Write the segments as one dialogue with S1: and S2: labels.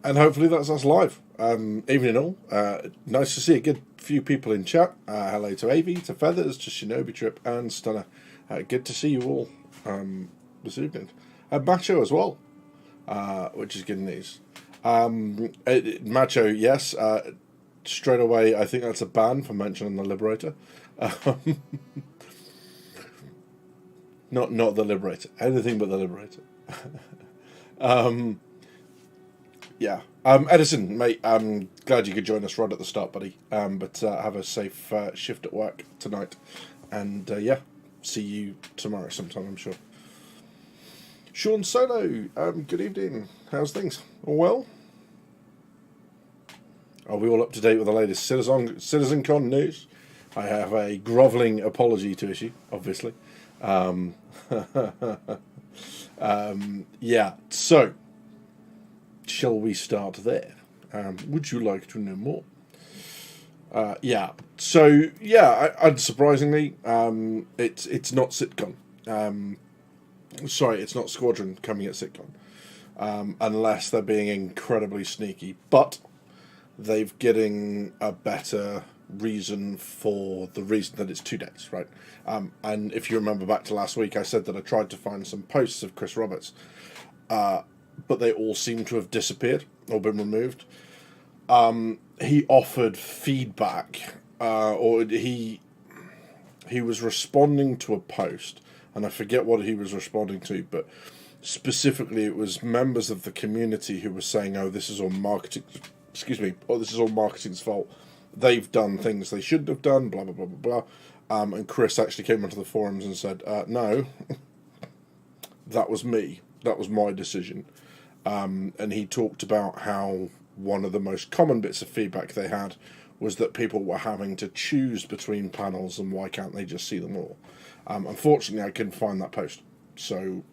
S1: And hopefully that's us live. Evening all. Nice to see a good few people in chat. Hello to Avi, to Feathers, to Shinobi Trip, and Stunner. Good to see you all this evening. Macho as well, which is good news. Macho, yes. Straight away, I think that's a ban for mentioning the Liberator. Not the Liberator. Anything but the Liberator. Yeah. Edison, mate, I'm glad you could join us right at the start, buddy. But have a safe shift at work tonight. And yeah, see you tomorrow sometime, I'm sure. Sean Solo, good evening. How's things? All well? Are we all up to date with the latest CitizenCon news? I have a grovelling apology to issue, obviously. Yeah, so shall we start there? Would you like to know more? Yeah. So yeah, unsurprisingly, it's not CitCon. Sorry, it's not Squadron coming at CitCon, unless they're being incredibly sneaky. But they've getting a better reason for the reason that it's 2 days, right? And if you remember back to last week, I said that I tried to find some posts of Chris Roberts, but they all seem to have disappeared or been removed. He offered feedback, or he was responding to a post, and I forget what he was responding to, but specifically it was members of the community who were saying, "Oh, this is all marketing. Excuse me. Oh, this is all marketing's fault. They've done things they shouldn't have done." Blah blah blah blah blah. And Chris actually came onto the forums and said, "No, that was me. That was my decision." And he talked about how one of the most common bits of feedback they had was that people were having to choose between panels and why can't they just see them all. Unfortunately, I couldn't find that post. So,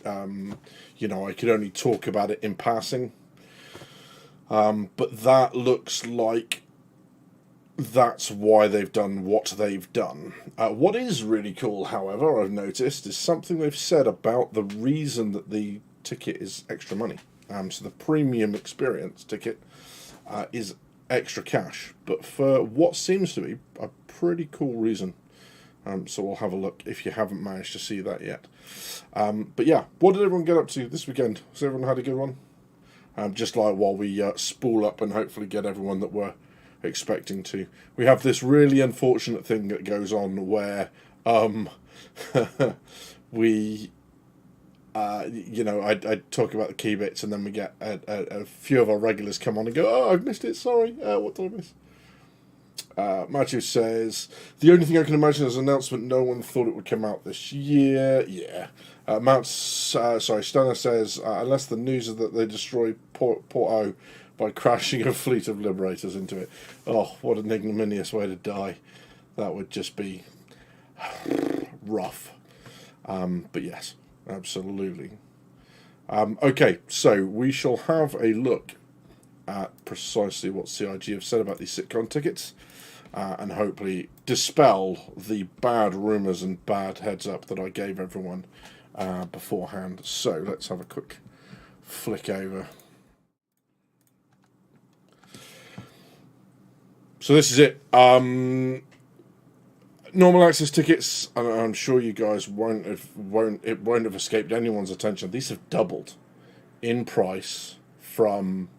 S1: I could only talk about it in passing. But that looks like that's why they've done what they've done. What is really cool, however, I've noticed, is something they've said about the reason that the ticket is extra money. So the premium experience ticket is extra cash, but for what seems to be a pretty cool reason. So we'll have a look if you haven't managed to see that yet. But yeah, what did everyone get up to this weekend? Has everyone had a good one? Just like while we spool up and hopefully get everyone that we're expecting to. We have this really unfortunate thing that goes on where we... I talk about the key bits, and then we get a few of our regulars come on and go, "Oh, I've missed it, sorry, what did I miss?" Matthew says, "The only thing I can imagine is an announcement no one thought it would come out this year." Yeah. Stunner says, "Unless the news is that they destroyed Port O by crashing a fleet of Liberators into it." Oh, what an ignominious way to die. That would just be rough. But yes. Absolutely. Okay, so we shall have a look at precisely what CIG have said about these CitCon tickets, and hopefully dispel the bad rumours and bad heads up that I gave everyone beforehand. So let's have a quick flick over. So this is it. Normal access tickets, and I'm sure you guys won't have escaped anyone's attention. These have doubled in price from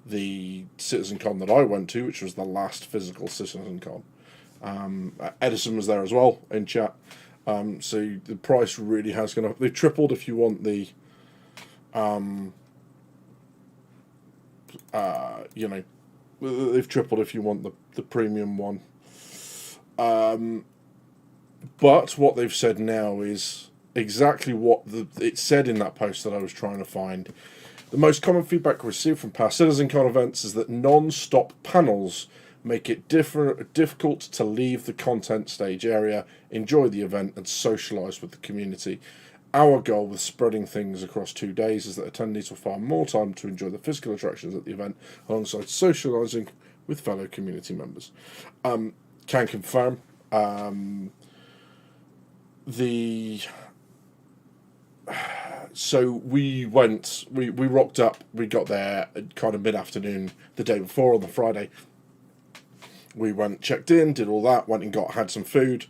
S1: the CitizenCon that I went to, which was the last physical CitizenCon. Edison was there as well in chat. So the price really has gone up. They've tripled if you want the, they've tripled if you want the premium one. But what they've said now is exactly what it said in that post that I was trying to find. The most common feedback received from past CitizenCon events is that non-stop panels make it difficult to leave the content stage area, enjoy the event, and socialise with the community. Our goal with spreading things across 2 days is that attendees will find more time to enjoy the physical attractions at the event alongside socialising with fellow community members. Can confirm. So we rocked up. We got there at kind of mid-afternoon the day before on the Friday. We went, checked in, did all that, went and had some food,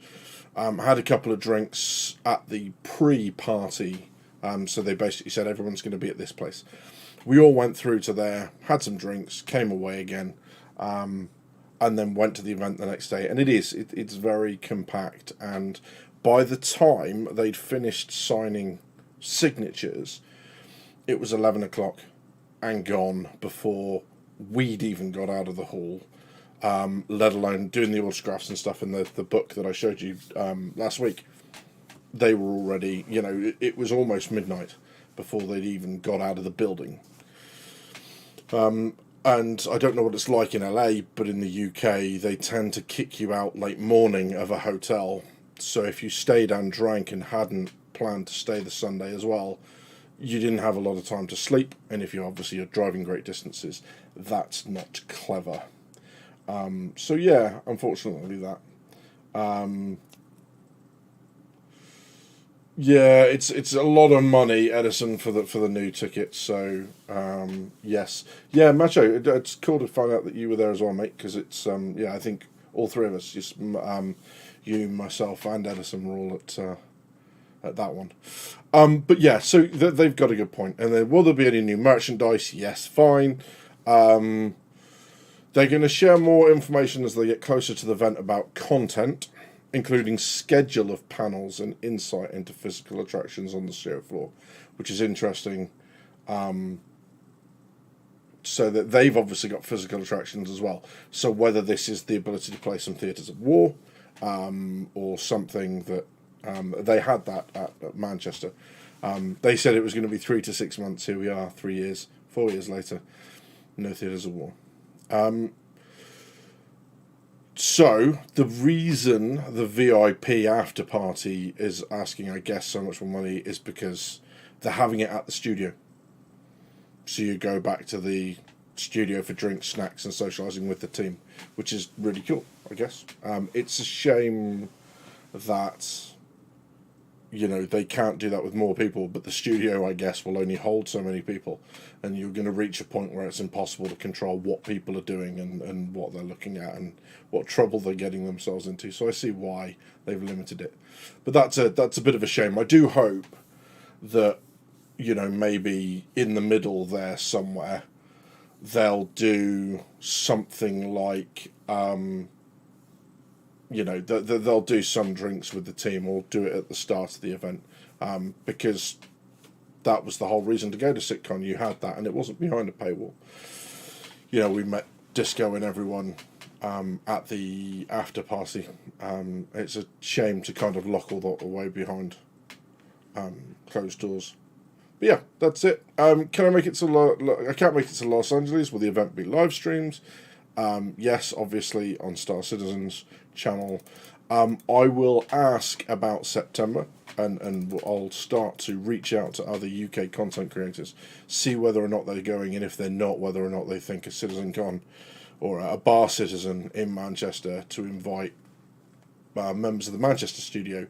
S1: had a couple of drinks at the pre-party. So they basically said everyone's going to be at this place. We all went through to there, had some drinks, came away again, and then went to the event the next day. And it's very compact. And by the time they'd finished signing signatures, it was 11 o'clock and gone before we'd even got out of the hall. Let alone doing the autographs and stuff in the book that I showed you last week. They were already, it was almost midnight before they'd even got out of the building. And I don't know what it's like in LA, but in the UK, they tend to kick you out late morning of a hotel. So if you stayed and drank and hadn't planned to stay the Sunday as well, you didn't have a lot of time to sleep. And if you're driving great distances, that's not clever. So yeah, unfortunately that. Yeah, it's a lot of money, Edison, for the new ticket. So yes, yeah, Macho, it's cool to find out that you were there as well, mate. Because it's I think all three of us, just you, myself, and Edison were all at that one. But yeah, so they've got a good point. And then, will there be any new merchandise? Yes, fine. They're going to share more information as they get closer to the event about content, including schedule of panels and insight into physical attractions on the show floor, which is interesting. So that they've obviously got physical attractions as well. So whether this is the ability to play some Theatres of War, or something that they had that at Manchester. They said it was going to be 3 to 6 months. Here we are, 4 years later, no Theatres of War. So the reason the VIP after party is asking, I guess, so much more money is because they're having it at the studio. So you go back to the studio for drinks, snacks, and socialising with the team, which is really cool, I guess. It's a shame that they can't do that with more people, but the studio, I guess, will only hold so many people, and you're going to reach a point where it's impossible to control what people are doing and what they're looking at and what trouble they're getting themselves into. So I see why they've limited it, but that's a bit of a shame. I do hope that maybe in the middle there somewhere they'll do something like they'll do some drinks with the team or do it at the start of the event, because that was the whole reason to go to CitCon. You had that, and it wasn't behind a paywall. We met Disco and everyone at the after party. It's a shame to kind of lock all that away behind closed doors. But yeah, that's it. Can I make it to I can't make it to Los Angeles. Will the event be live streamed? Yes, obviously on Star Citizen's channel. I will ask about September, and I'll start to reach out to other UK content creators, see whether or not they're going, and if they're not, whether or not they think a CitizenCon or a Bar Citizen in Manchester to invite members of the Manchester studio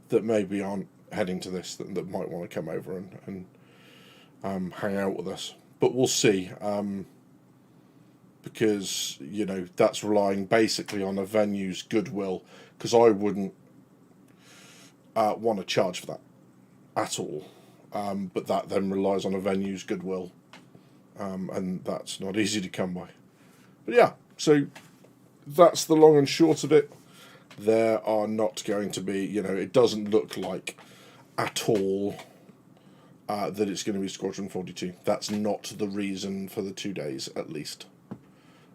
S1: that maybe aren't heading to this, that might want to come over and hang out with us. But we'll see. Because that's relying basically on a venue's goodwill, because I wouldn't want to charge for that at all, but that then relies on a venue's goodwill, and that's not easy to come by. But yeah, so that's the long and short of it. There are not going to be, it doesn't look like at all that it's going to be Squadron 42. That's not the reason for the 2 days, at least.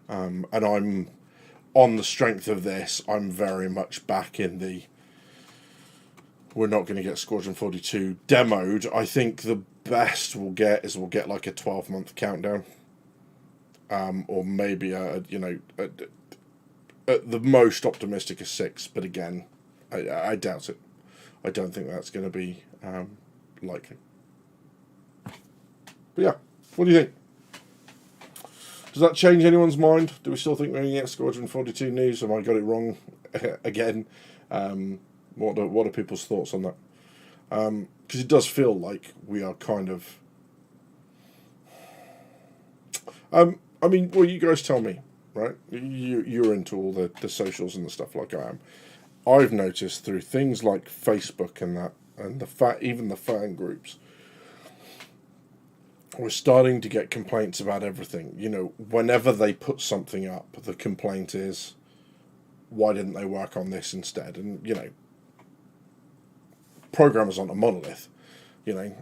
S1: And I'm, on the strength of this, I'm very much back in the we're not going to get Squadron 42 demoed. I think the best we'll get like a 12-month countdown. Or maybe, at the most optimistic is 6, but again, I doubt it. I don't think that's going to be likely. But yeah, what do you think? Does that change anyone's mind? Do we still think we're going to get Squadron 42 news? Have I got it wrong again? What are people's thoughts on that? because it does feel like we are kind of. I mean, well, you guys tell me, right? You're into all the socials and the stuff like I am. I've noticed through things like Facebook and that, and even the fan groups, we're starting to get complaints about everything. You know, whenever they put something up, the complaint is, why didn't they work on this instead? And, you know, programmers aren't a monolith. You know,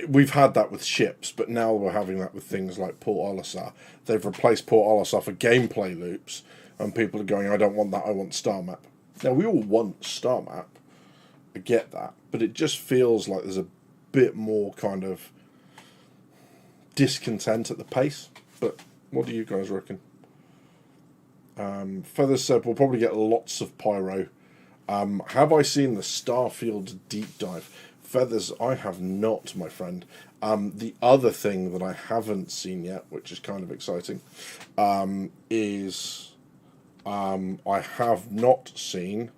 S1: we've had that with ships, but now we're having that with things like Port Olisar. They've replaced Port Olisar for gameplay loops, and people are going, I don't want that, I want Star Map. Now, we all want Star Map, I get that, but it just feels like there's a bit more kind of discontent at the pace. But what do you guys reckon? Feathers said, we'll probably get lots of pyro. Have I seen the Starfield deep dive? Feathers, I have not, my friend. The other thing that I haven't seen yet, which is kind of exciting, is I have not seen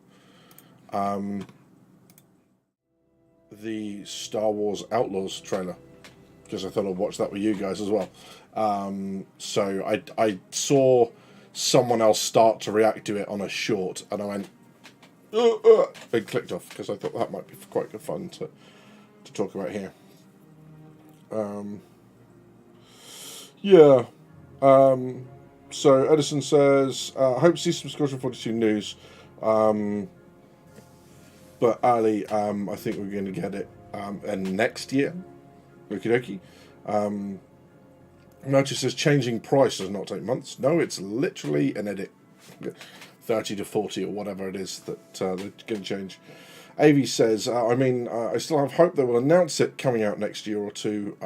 S1: the Star Wars Outlaws trailer, because I thought I'd watch that with you guys as well. So I saw someone else start to react to it on a short, and I went, and clicked off, because I thought that might be quite good fun to talk about here. Yeah. So Edison says, I hope to see some Squadron 42 news. But Ali, I think we're going to get it and next year. Okie dokie. Notice says changing price does not take months. No, it's literally an edit. 30 to 40 or whatever it is that they're going to change. Avi says, I still have hope they will announce it coming out next year or two.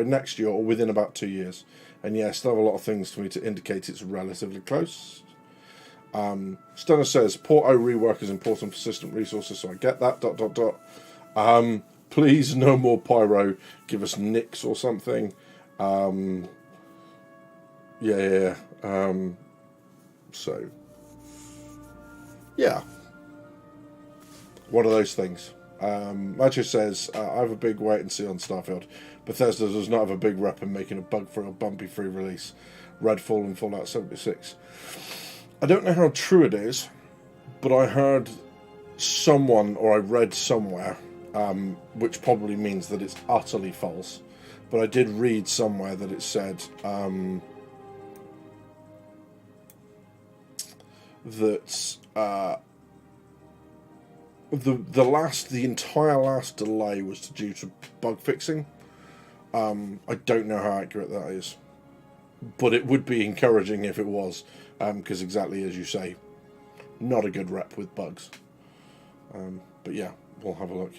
S1: Next year or within about 2 years. And yeah, still have a lot of things for me to indicate it's relatively close. Stunner says, Port O rework is important for system resources, so I get that. ... Please, no more pyro. Give us nicks or something. So, yeah. One of those things. Macho says, I have a big wait and see on Starfield. Bethesda does not have a big rep in making a bug-free or bumpy-free release. Redfall and Fallout 76. I don't know how true it is, but I heard someone, or I read somewhere, which probably means that it's utterly false, but I did read somewhere that it said that the entire last delay was due to bug fixing. I don't know how accurate that is, but it would be encouraging if it was, because exactly as you say, not a good rep with bugs. But yeah, we'll have a look.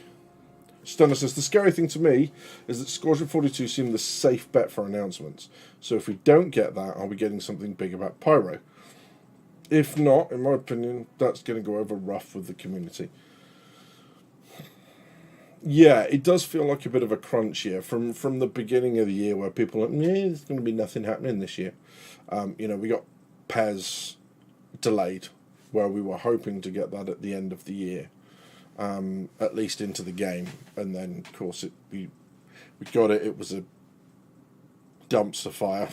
S1: Stunner says, the scary thing to me is that Squadron 42 seemed the safe bet for announcements. So if we don't get that, are we getting something big about Pyro? If not, in my opinion, that's going to go over rough with the community. Yeah, it does feel like a bit of a crunch year from the beginning of the year, where people are like, there's going to be nothing happening this year. We got PES delayed, where we were hoping to get that at the end of the year, at least into the game, and then of course we got it. It was a dumpster fire.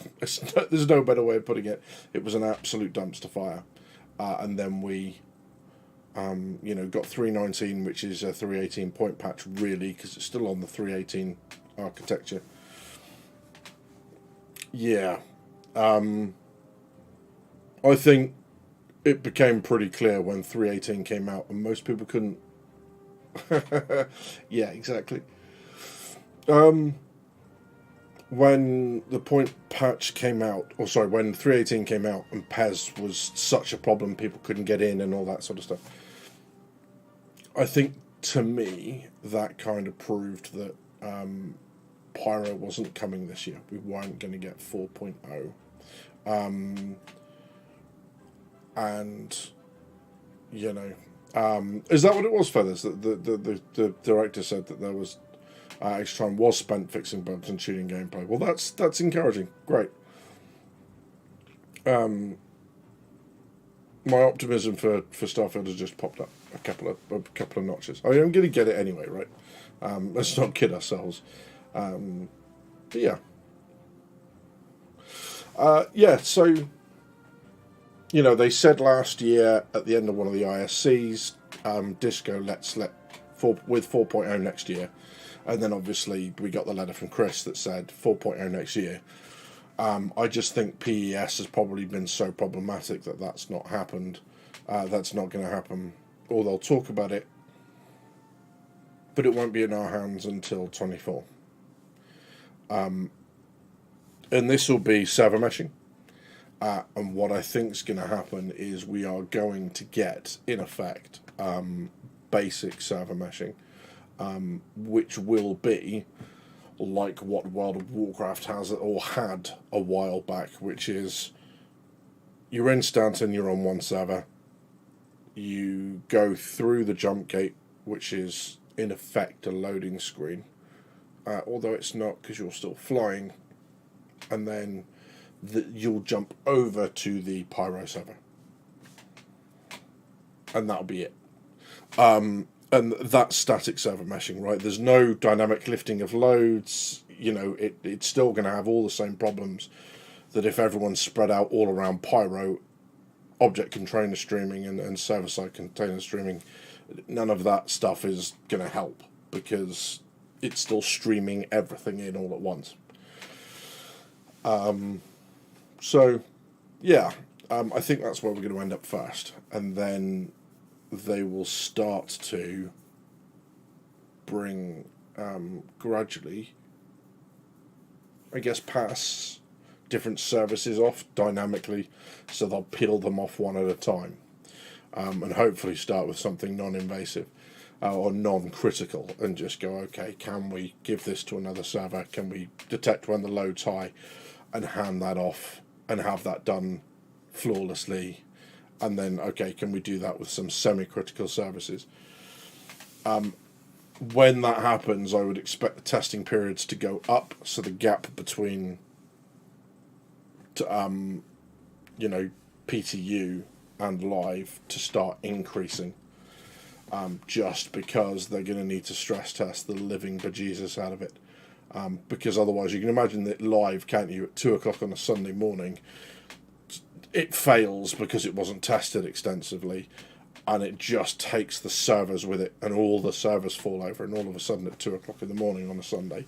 S1: There's no better way of putting it. It was an absolute dumpster fire, and then we. Got 319, which is a 318 point patch, really, because it's still on the 318 architecture. Yeah. I think it became pretty clear when 318 came out, and most people couldn't. Yeah, exactly. When the point patch came out, when 318 came out and PES was such a problem, people couldn't get in and all that sort of stuff. I think, to me, that kind of proved that Pyro wasn't coming this year. We weren't going to get 4.0. Is that what it was, Feathers? The director said that there was extra time was spent fixing bugs and tuning gameplay. Well, that's encouraging. Great. My optimism for Starfield has just popped up. a couple of notches. I mean, I'm going to get it anyway, right? Let's not kid ourselves. But yeah. So, they said last year at the end of one of the ISCs, Disco with 4.0 next year. And then obviously we got the letter from Chris that said 4.0 next year. I just think PES has probably been so problematic that that's not happened. That's not going to happen. Or they'll talk about it, but it won't be in our hands until 24. And this will be server meshing. And what I think is going to happen is we are going to get, in effect, basic server meshing, which will be like what World of Warcraft has or had a while back, which is you're in Stanton, you're on one server, you go through the jump gate, which is in effect a loading screen, although it's not because you're still flying, and then you'll jump over to the Pyro server, and that'll be it. And that's static server meshing, right? There's no dynamic lifting of loads. It's still going to have all the same problems that if everyone's spread out all around Pyro, object container streaming and server-side container streaming. None of that stuff is going to help because it's still streaming everything in all at once. I think that's where we're going to end up first. And then they will start to bring gradually, I guess, pass different services off dynamically, so they'll peel them off one at a time, and hopefully start with something non-invasive or non-critical and just go, okay, can we give this to another server? Can we detect when the load's high and hand that off and have that done flawlessly? And then, okay, can we do that with some semi-critical services? When that happens, I would expect the testing periods to go up, so the gap between, PTU and live to start increasing, just because they're going to need to stress test the living bejesus out of it. Because otherwise, you can imagine that live, can't you, at 2 o'clock on a Sunday morning, it fails because it wasn't tested extensively, and it just takes the servers with it, and all the servers fall over, and all of a sudden at 2 o'clock in the morning on a Sunday,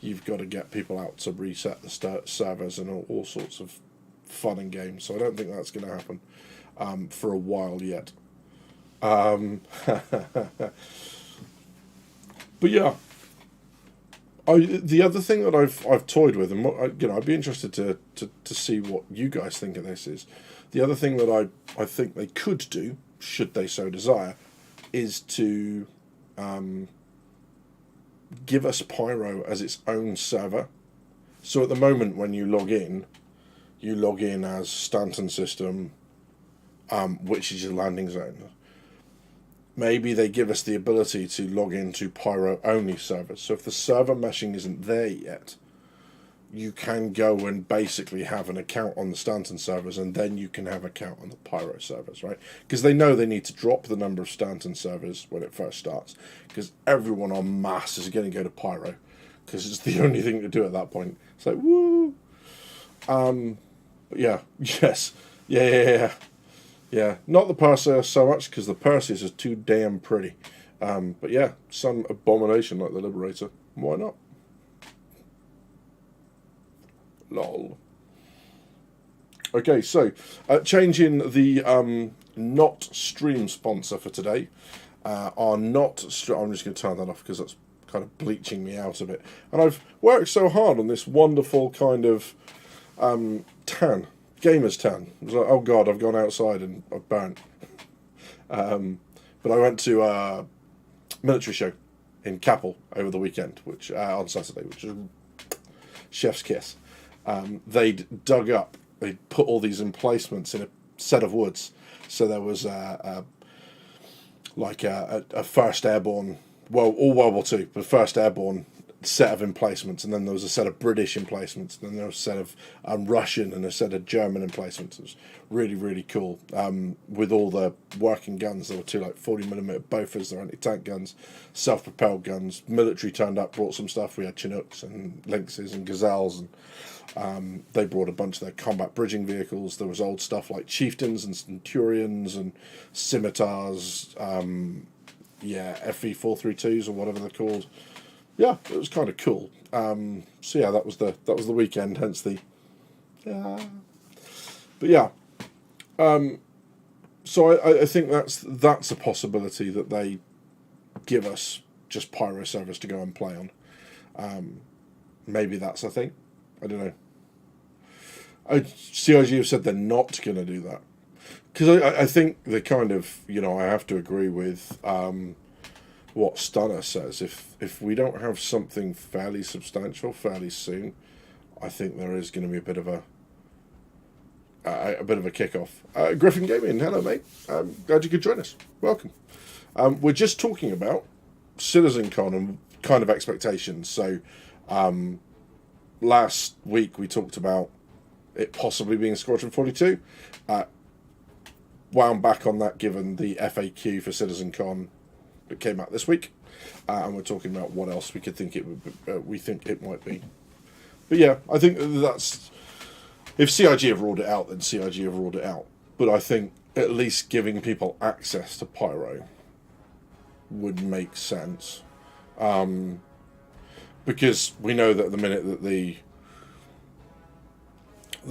S1: you've got to get people out to reset the servers and all sorts of fun and games. So I don't think that's going to happen for a while yet. But yeah, the other thing that I've toyed with, and I'd be interested to see what you guys think of this, is the other thing that I think they could do, should they so desire, is to give us Pyro as its own server. So at the moment when you log in as Stanton System, which is your landing zone. Maybe they give us the ability to log into Pyro-only servers. So if the server meshing isn't there yet, you can go and basically have an account on the Stanton servers, and then you can have an account on the Pyro servers, right? Because they know they need to drop the number of Stanton servers when it first starts, because everyone en masse is going to go to Pyro, because it's the only thing to do at that point. It's like, woo! Yeah, yes, yeah. Not the Perseus so much, because the Perseus is too damn pretty. But yeah, some abomination like the Liberator. Why not? Lol. Okay, so changing the not stream sponsor for today. I'm just going to turn that off because that's kind of bleaching me out of it. And I've worked so hard on this wonderful kind of tan, gamer's tan. It was like, oh god, I've gone outside and I've burnt. But I went to a military show in Capel over the weekend, which on Saturday, which was chef's kiss. They'd dug up, they'd put all these emplacements in a set of woods. So there was a first airborne, well, all World War II, but first airborne set of emplacements, and then there was a set of British emplacements, and then there was a set of Russian and a set of German emplacements. It was really, really cool. With all the working guns, there were two 40mm Bofors, their anti-tank guns, self-propelled guns. Military turned up, brought some stuff. We had Chinooks and Lynxes and Gazelles, and they brought a bunch of their combat bridging vehicles. There was old stuff like Chieftains and Centurions and Scimitars, FV432s or whatever they're called. Yeah, it was kind of cool. So yeah, that was the weekend. Hence the, but yeah. So I think that's a possibility that they give us just pyro servers to go and play on. Maybe that's a thing. I don't know. CIG have said they're not going to do that, because I think they kind of, I have to agree with what Stunner says. If we don't have something fairly substantial fairly soon, I think there is going to be a bit of a kickoff. Griffin Gaming, hello mate. Glad you could join us. Welcome. We're just talking about CitizenCon and kind of expectations. So last week we talked about it possibly being Squadron 42. Wound back on that given the FAQ for CitizenCon that came out this week, and we're talking about what else we could think it would. We think it might be, but yeah, I think that's, if CIG have ruled it out, then CIG have ruled it out. But I think at least giving people access to Pyro would make sense, because we know that the minute that the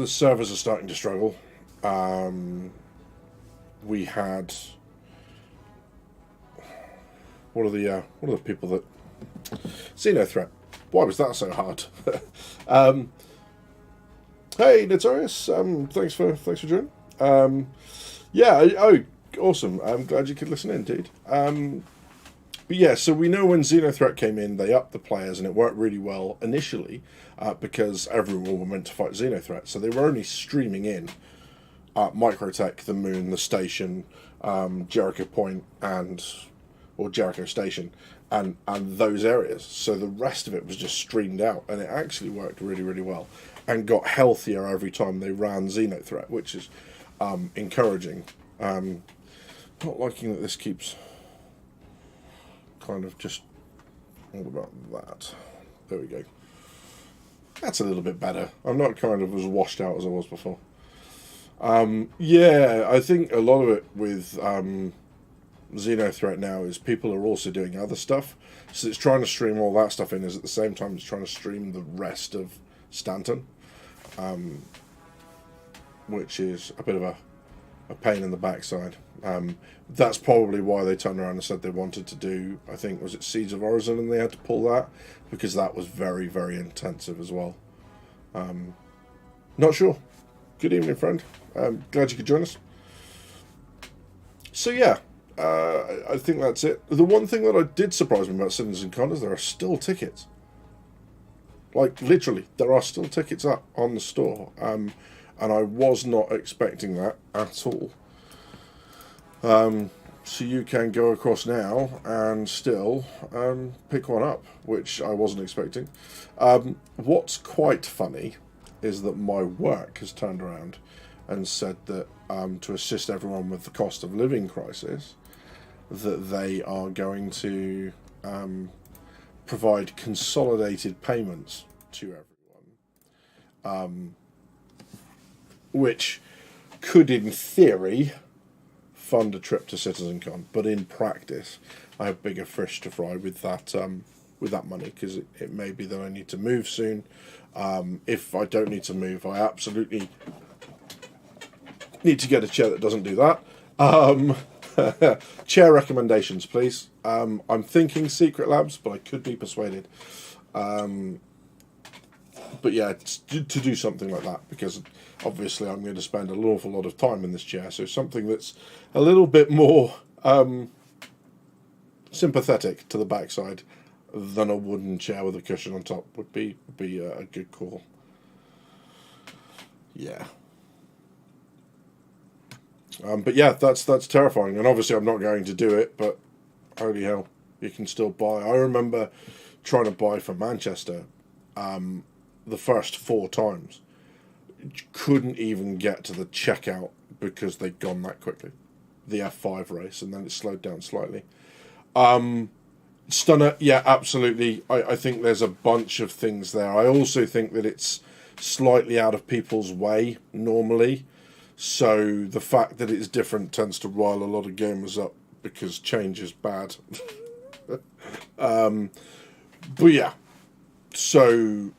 S1: servers are starting to struggle, we had. What are the people that Xenothreat? Why was that so hard? Hey Notorious, thanks for joining. Awesome. I'm glad you could listen in, dude. But yeah, so we know when Xenothreat came in, they upped the players, and it worked really well initially, because everyone were meant to fight Xenothreat, so they were only streaming in Microtech, the Moon, the Station, Jericho Point, or Jericho Station, and those areas. So the rest of it was just streamed out, and it actually worked really, really well, and got healthier every time they ran Xenothreat, which is encouraging. Not liking that this keeps kind of just all about that. There we go. That's a little bit better. I'm not kind of as washed out as I was before. I think a lot of it with Xenothreat now is people are also doing other stuff, so it's trying to stream all that stuff in, is at the same time it's trying to stream the rest of Stanton, which is a bit of a pain in the backside. That's probably why they turned around and said they wanted to do, I think, was it Seeds of Origin, and they had to pull that because that was very, very intensive as well. Not sure. Good evening, friend. Glad you could join us. So yeah, I think that's it. The one thing that did surprise me about CitizenCon is there are still tickets. Like, literally, there are still tickets up on the store. And I was not expecting that at all. So you can go across now and still pick one up, which I wasn't expecting. What's quite funny is that my work has turned around and said that to assist everyone with the cost of living crisis, that they are going to provide consolidated payments to everyone, which could, in theory, fund a trip to CitizenCon, but in practice, I have bigger fish to fry with that money, because it may be that I need to move soon. If I don't need to move, I absolutely need to get a chair that doesn't do that. Chair recommendations, please. I'm thinking Secret Labs, but I could be persuaded. But yeah, to do something like that, because obviously I'm going to spend an awful lot of time in this chair, so something that's a little bit more sympathetic to the backside than a wooden chair with a cushion on top would be a good call. Yeah. But yeah, that's terrifying, and obviously I'm not going to do it, but holy hell, you can still buy. I remember trying to buy for Manchester, the first 4 times, couldn't even get to the checkout because they'd gone that quickly. The F5 race, and then it slowed down slightly. Stunner, yeah, absolutely. I think there's a bunch of things there. I also think that it's slightly out of people's way normally. So the fact that it's different tends to rile a lot of gamers up because change is bad. But yeah, so,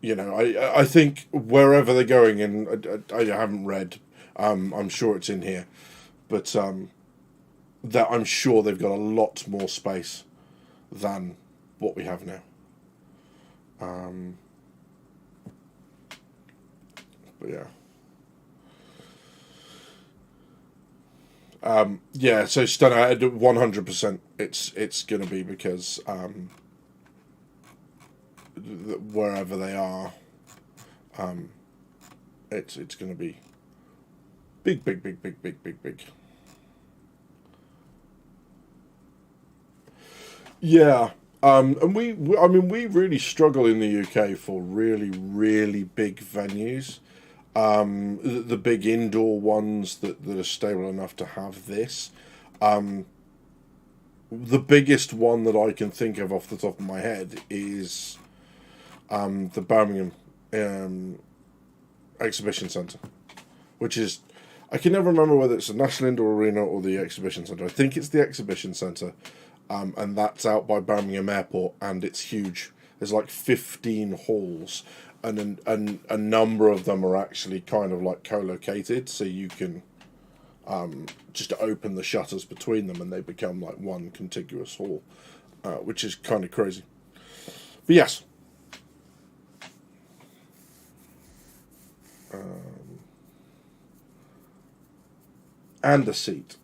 S1: you know, I think wherever they're going, and I haven't read, I'm sure it's in here, but that I'm sure they've got a lot more space than what we have now. But yeah. Yeah, so Stunner, 100%. It's going to be because wherever they are, it's going to be big, big, big, big, big, big, big. Yeah, and we really struggle in the UK for really, really big venues. The big indoor ones that are stable enough to have this. The biggest one that I can think of off the top of my head is the Birmingham Exhibition Centre, which is, I can never remember whether it's the National Indoor Arena or the Exhibition Centre. I think it's the Exhibition Centre, and that's out by Birmingham Airport, and it's huge. There's like 15 halls, and a number of them are actually kind of like co-located, so you can just open the shutters between them and they become like one contiguous hall, which is kind of crazy. But yes. And a seat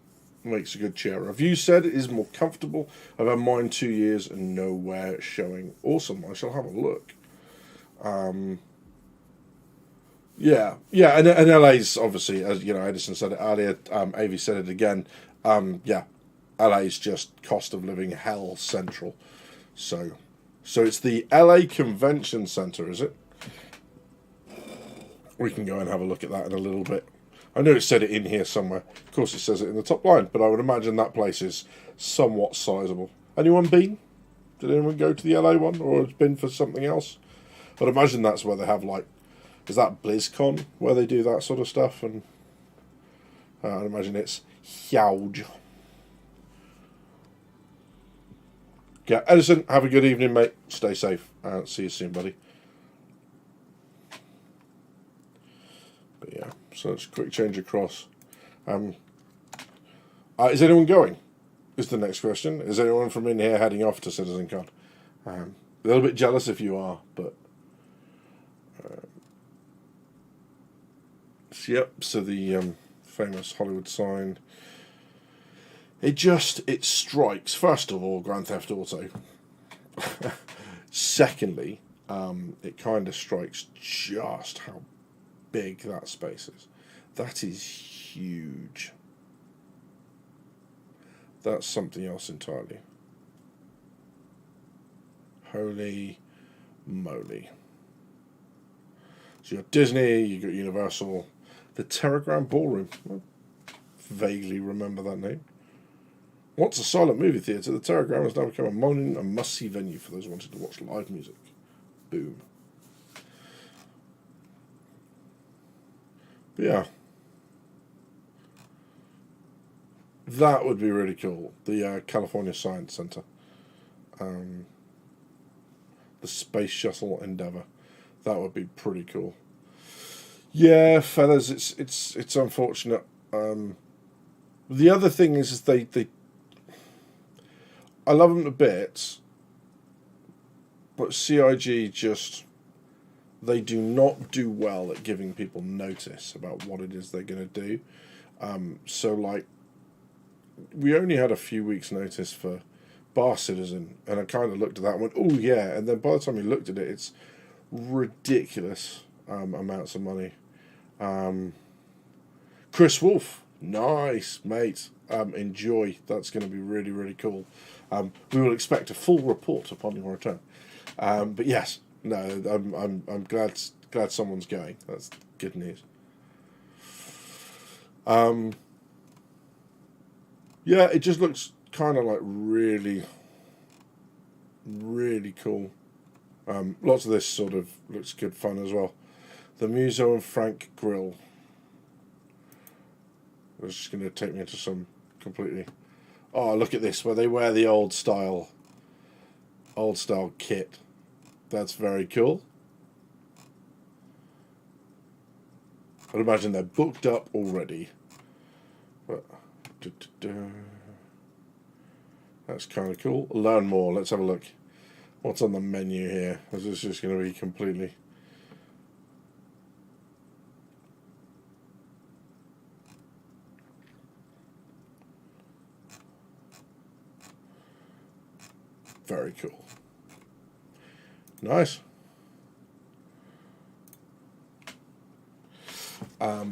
S1: makes a good chair. Review said it is more comfortable. I've had mine 2 years and no wear showing. Awesome. I shall have a look. Yeah, and LA's obviously, as you know, Edison said it earlier. Avi said it again. Yeah, LA's just cost of living hell central. So it's the LA Convention Center, is it? We can go and have a look at that in a little bit. I know it said it in here somewhere. Of course, it says it in the top line, but I would imagine that place is somewhat sizable. Anyone been? Did anyone go to the LA one, or has been for something else? I'd imagine that's where they have, like, is that BlizzCon, where they do that sort of stuff? And I'd imagine it's huge. Yeah, Edison, have a good evening, mate. Stay safe. See you soon, buddy. But yeah, so it's a quick change across. Is anyone going? Is the next question. Is anyone from in here heading off to CitizenCon? A little bit jealous if you are, but yep. So the famous Hollywood sign. It strikes. First of all, Grand Theft Auto. Secondly, it kind of strikes just how big that space is. That is huge. That's something else entirely. Holy moly. So you got Disney, you got Universal, the Terragram Ballroom. I vaguely remember that name. Once a silent movie theatre, the Terragram has now become a modern and must-see venue for those wanting to watch live music. Boom. But yeah. That would be really cool. The California Science Center. The Space Shuttle Endeavour. That would be pretty cool. Yeah, fellas, it's unfortunate. The other thing is they I love them to bits, but CIG just, they do not do well at giving people notice about what it is they're going to do. So, like, we only had a few weeks' notice for Bar Citizen, and I kind of looked at that and went, oh, yeah. And then by the time you looked at it, it's ridiculous amounts of money. Chris Wolf, nice, mate. Enjoy. That's going to be really, really cool. We will expect a full report upon your return. But yes, no, I'm glad someone's going. That's good news. Yeah, it just looks kind of like really, really cool. Lots of this sort of looks good fun as well. The Muso and Frank Grill. It's just going to take me into some completely... Oh, look at this, where they wear the old style kit. That's very cool. I'd imagine they're booked up already. But, that's kind of cool. Learn more. Let's have a look. What's on the menu here? Is this just going to be completely... Very cool. Nice. I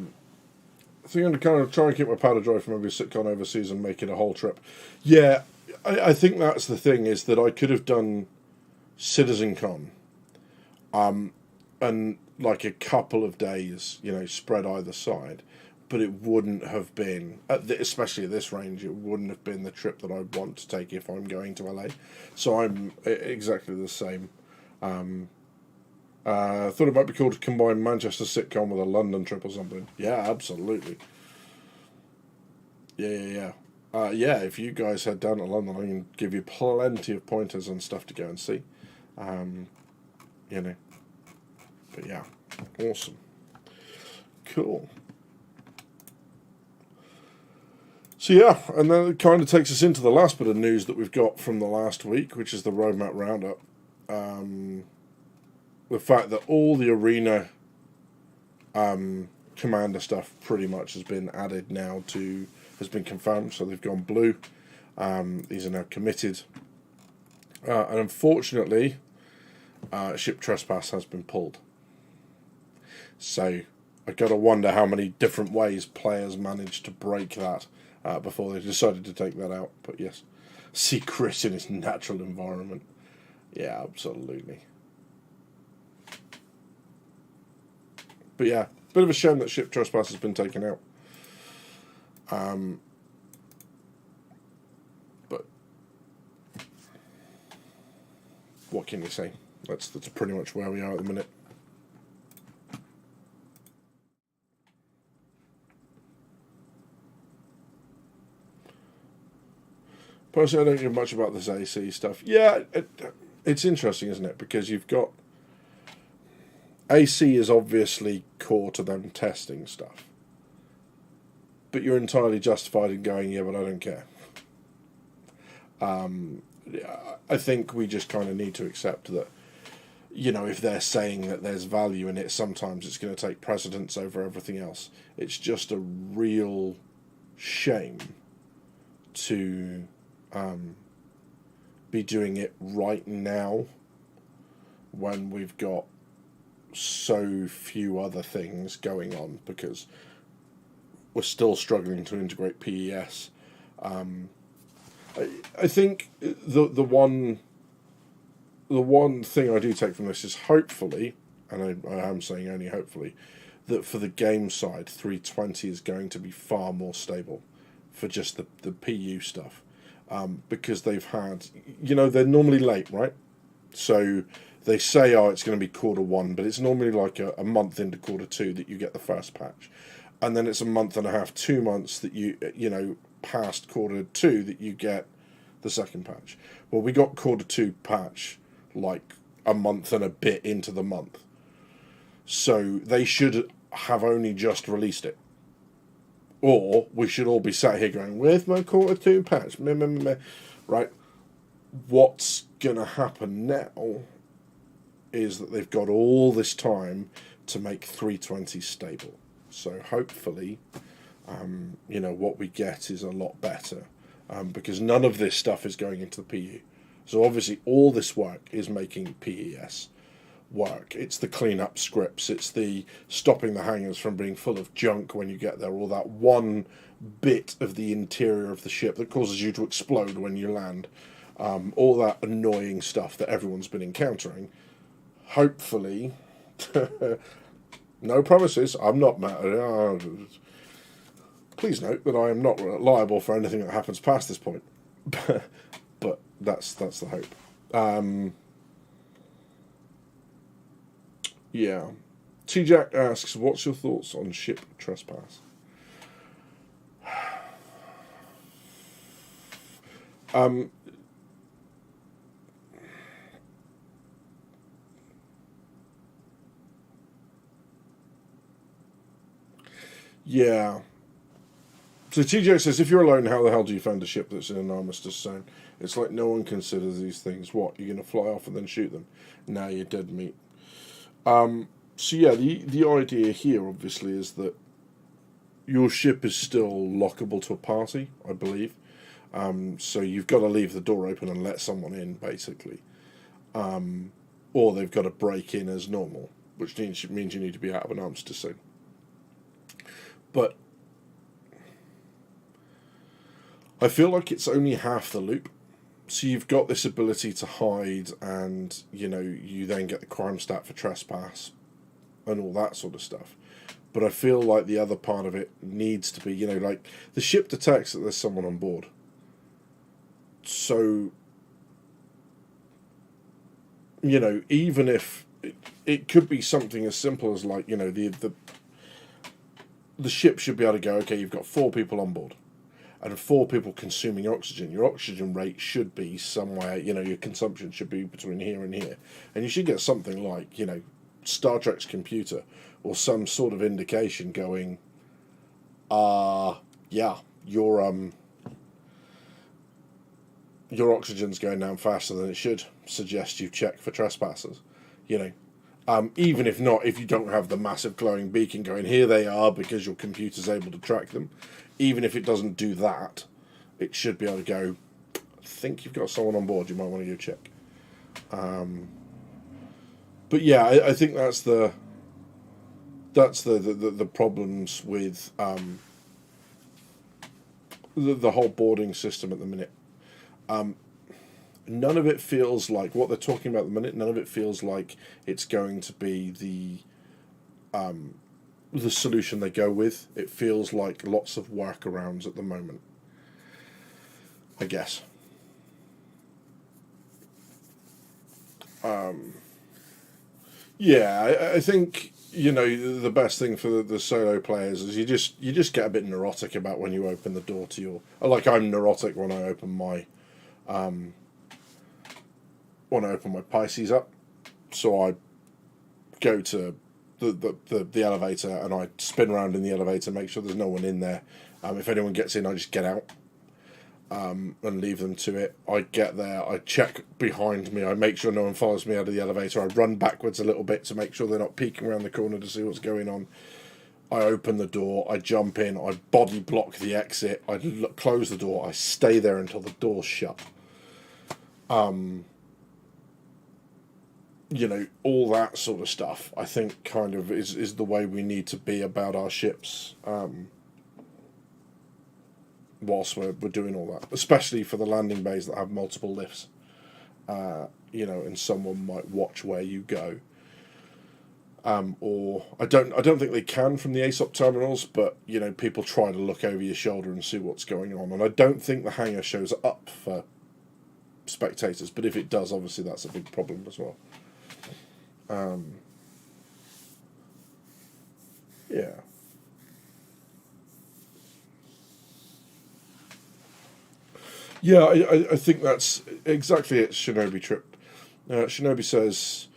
S1: think I'm going to kind of try and keep my powder dry for maybe CitCon overseas and make it a whole trip. Yeah, I think that's the thing, is that I could have done CitizenCon and like a couple of days, spread either side, but it wouldn't have been, especially at this range, it wouldn't have been the trip that I want to take if I'm going to LA. So I'm exactly the same. I thought it might be cool to combine Manchester CitCon with a London trip or something. Yeah, absolutely. Yeah. Yeah, if you guys head down to London, I can give you plenty of pointers and stuff to go and see. But yeah, awesome. Cool. So yeah, and then it kind of takes us into the last bit of news that we've got from the last week, which is the roadmap roundup. The fact that all the arena commander stuff pretty much has been added now has been confirmed, so they've gone blue. These are now committed. And unfortunately, ship trespass has been pulled. So I got to wonder how many different ways players managed to break that before they decided to take that out. But yes, secret in its natural environment. Yeah, absolutely. But yeah, bit of a shame that ship trespass has been taken out. But what can you say? That's pretty much where we are at the minute. Personally, I don't know much about this AC stuff. Yeah, it's interesting, isn't it? Because you've got... AC is obviously core to them testing stuff. But you're entirely justified in going, yeah, but I don't care. I think we just kind of need to accept that, if they're saying that there's value in it, sometimes it's going to take precedence over everything else. It's just a real shame to be doing it right now when we've got so few other things going on, because we're still struggling to integrate PES. I think the one thing I do take from this is, hopefully, and I am saying only hopefully, that for the game side, 320 is going to be far more stable for just the PU stuff, because they've had, they're normally late, right? So they say, it's going to be Q1, but it's normally like a month into Q2 that you get the first patch. And then it's a month and a half, 2 months that past Q2 that you get the second patch. Well, we got Q2 patch like a month and a bit into the month. So they should have only just released it. Or we should all be sat here going, where's my Q2 patch? Meh, meh, meh. Right? What's going to happen now is that they've got all this time to make 320 stable. So hopefully, what we get is a lot better, because none of this stuff is going into the PU. So obviously all this work is making PES work. It's the clean-up scripts. It's the stopping the hangars from being full of junk when you get there, or that one bit of the interior of the ship that causes you to explode when you land. all that annoying stuff that everyone's been encountering. Hopefully, no promises. I'm not mad. Please note that I am not liable for anything that happens past this point. But that's the hope. Yeah. T-Jack asks, what's your thoughts on ship trespass? Yeah. So TJ says, if you're alone, how the hell do you find a ship that's in an armistice zone? It's like no one considers these things. What, you're going to fly off and then shoot them? Nah, you're dead meat. So yeah, the idea here, obviously, is that your ship is still lockable to a party, I believe. So you've got to leave the door open and let someone in, basically. Or they've got to break in as normal, which means you need to be out of an armistice zone. But I feel like it's only half the loop. So you've got this ability to hide, and you then get the crime stat for trespass and all that sort of stuff. But I feel like the other part of it needs to be, like the ship detects that there's someone on board. So, even if it could be something as simple as like, the ship should be able to go, okay, you've got 4 people on board and 4 people consuming oxygen. Your oxygen rate should be somewhere, your consumption should be between here and here. And you should get something like, Star Trek's computer or some sort of indication going, yeah, your oxygen's going down faster than it should. Suggest you check for trespassers. Even if not, if you don't have the massive glowing beacon going, here they are, because your computer's able to track them. Even if it doesn't do that, it should be able to go, I think you've got someone on board, you might want to go check. But yeah, I think that's the problems with the whole boarding system at the minute. None of it feels like what they're talking about at the minute. None of it feels like it's going to be the solution they go with. It feels like lots of workarounds at the moment, I guess. Yeah, I think the best thing for the solo players is you just get a bit neurotic about when you open the door to your. Like I'm neurotic when I open my Pisces up, so I go to the elevator and I spin around in the elevator, make sure there's no one in there. If anyone gets in, I just get out and leave them to it. I get there, I check behind me, I make sure no one follows me out of the elevator. I run backwards a little bit to make sure they're not peeking around the corner to see what's going on. I open the door, I jump in, I body block the exit, I close the door, I stay there until the door's shut. All that sort of stuff, I think kind of is the way we need to be about our ships whilst we're doing all that, especially for the landing bays that have multiple lifts, and someone might watch where you go. Or I don't think they can from the ASOP terminals, but people try to look over your shoulder and see what's going on, and I don't think the hangar shows up for spectators, but if it does, obviously that's a big problem as well. Yeah. Yeah, I think that's exactly it, Shinobi Trip. Shinobi says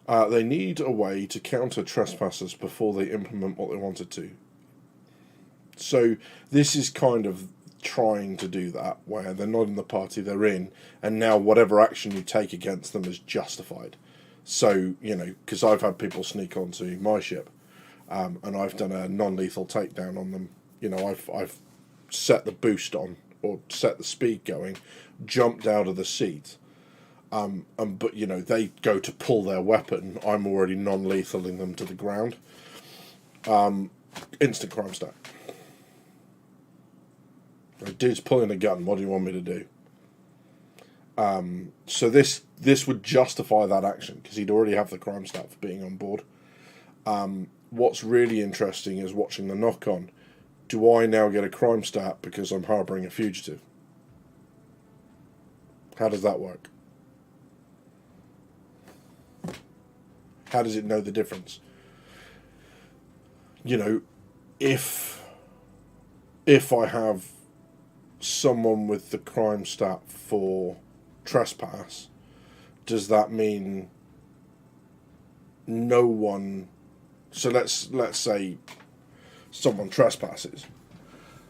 S1: they need a way to counter trespassers before they implement what they wanted to. So this is kind of trying to do that, where they're not in the party they're in, and now whatever action you take against them is justified. So, because I've had people sneak onto my ship, and I've done a non-lethal takedown on them. I've set the boost on, or set the speed going, jumped out of the seat, but they go to pull their weapon, I'm already non-lethaling them to the ground. Instant crime stat. A dude's pulling a gun, what do you want me to do? So this would justify that action because he'd already have the crime stat for being on board. What's really interesting is watching the knock-on. Do I now get a crime stat because I'm harbouring a fugitive? How does that work? How does it know the difference? You know, if I have someone with the crime stat for trespass, does that mean no one? So let's say someone trespasses.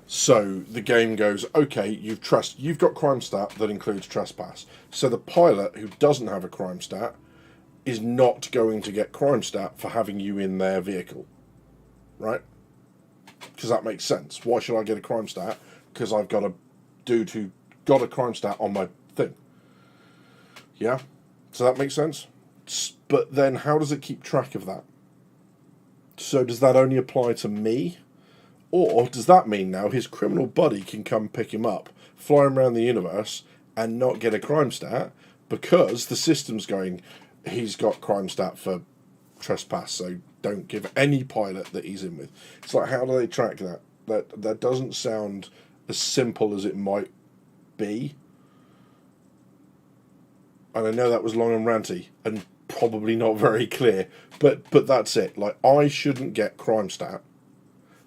S1: So the game goes, okay, you've got crime stat that includes trespass. So the pilot who doesn't have a crime stat is not going to get crime stat for having you in their vehicle, right? Because that makes sense. Why should I get a crime stat? Because I've got a dude who got a crime stat on my thing. Yeah? So that makes sense? But then how does it keep track of that? So does that only apply to me? Or does that mean now his criminal buddy can come pick him up, fly him around the universe, and not get a crime stat because the system's going, he's got crime stat for trespass, so don't give any pilot that he's in with. It's like, how do they track that? That doesn't sound as simple as it might be. And I know that was long and ranty and probably not very clear, but that's it. Like, I shouldn't get crime stat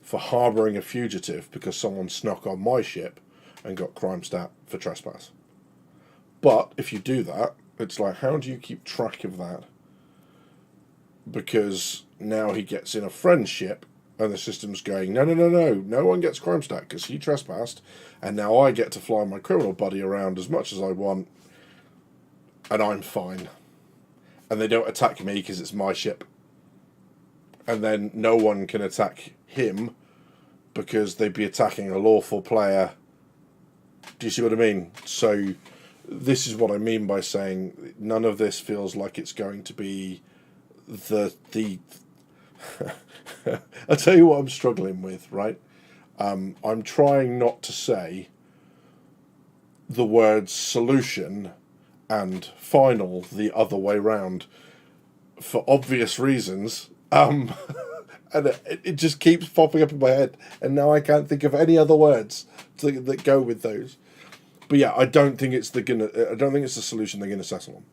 S1: for harbouring a fugitive because someone snuck on my ship and got crime stat for trespass. But if you do that, it's like, how do you keep track of that? Because now he gets in a friend's ship and the system's going, no one gets crime stat because he trespassed, and now I get to fly my criminal buddy around as much as I want, and I'm fine. And they don't attack me because it's my ship. And then no one can attack him because they'd be attacking a lawful player. Do you see what I mean? So this is what I mean by saying none of this feels like it's going to be the I'll tell you what I'm struggling with, right? I'm trying not to say the words solution and final the other way round for obvious reasons. And it just keeps popping up in my head, and now I can't think of any other words that go with those. But yeah, I don't think it's the solution they're gonna settle on.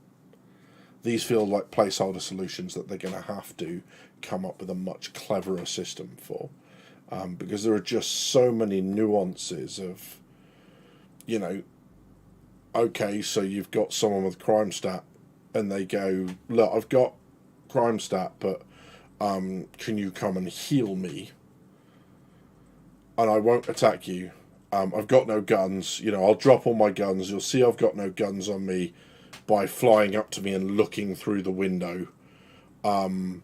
S1: These feel like placeholder solutions that they're going to have to come up with a much cleverer system for, because there are just so many nuances of, you know, okay, so you've got someone with crime stat, and they go, look, I've got crime stat, but can you come and heal me? And I won't attack you. I've got no guns. You know, I'll drop all my guns. You'll see I've got no guns on me by flying up to me and looking through the window. Can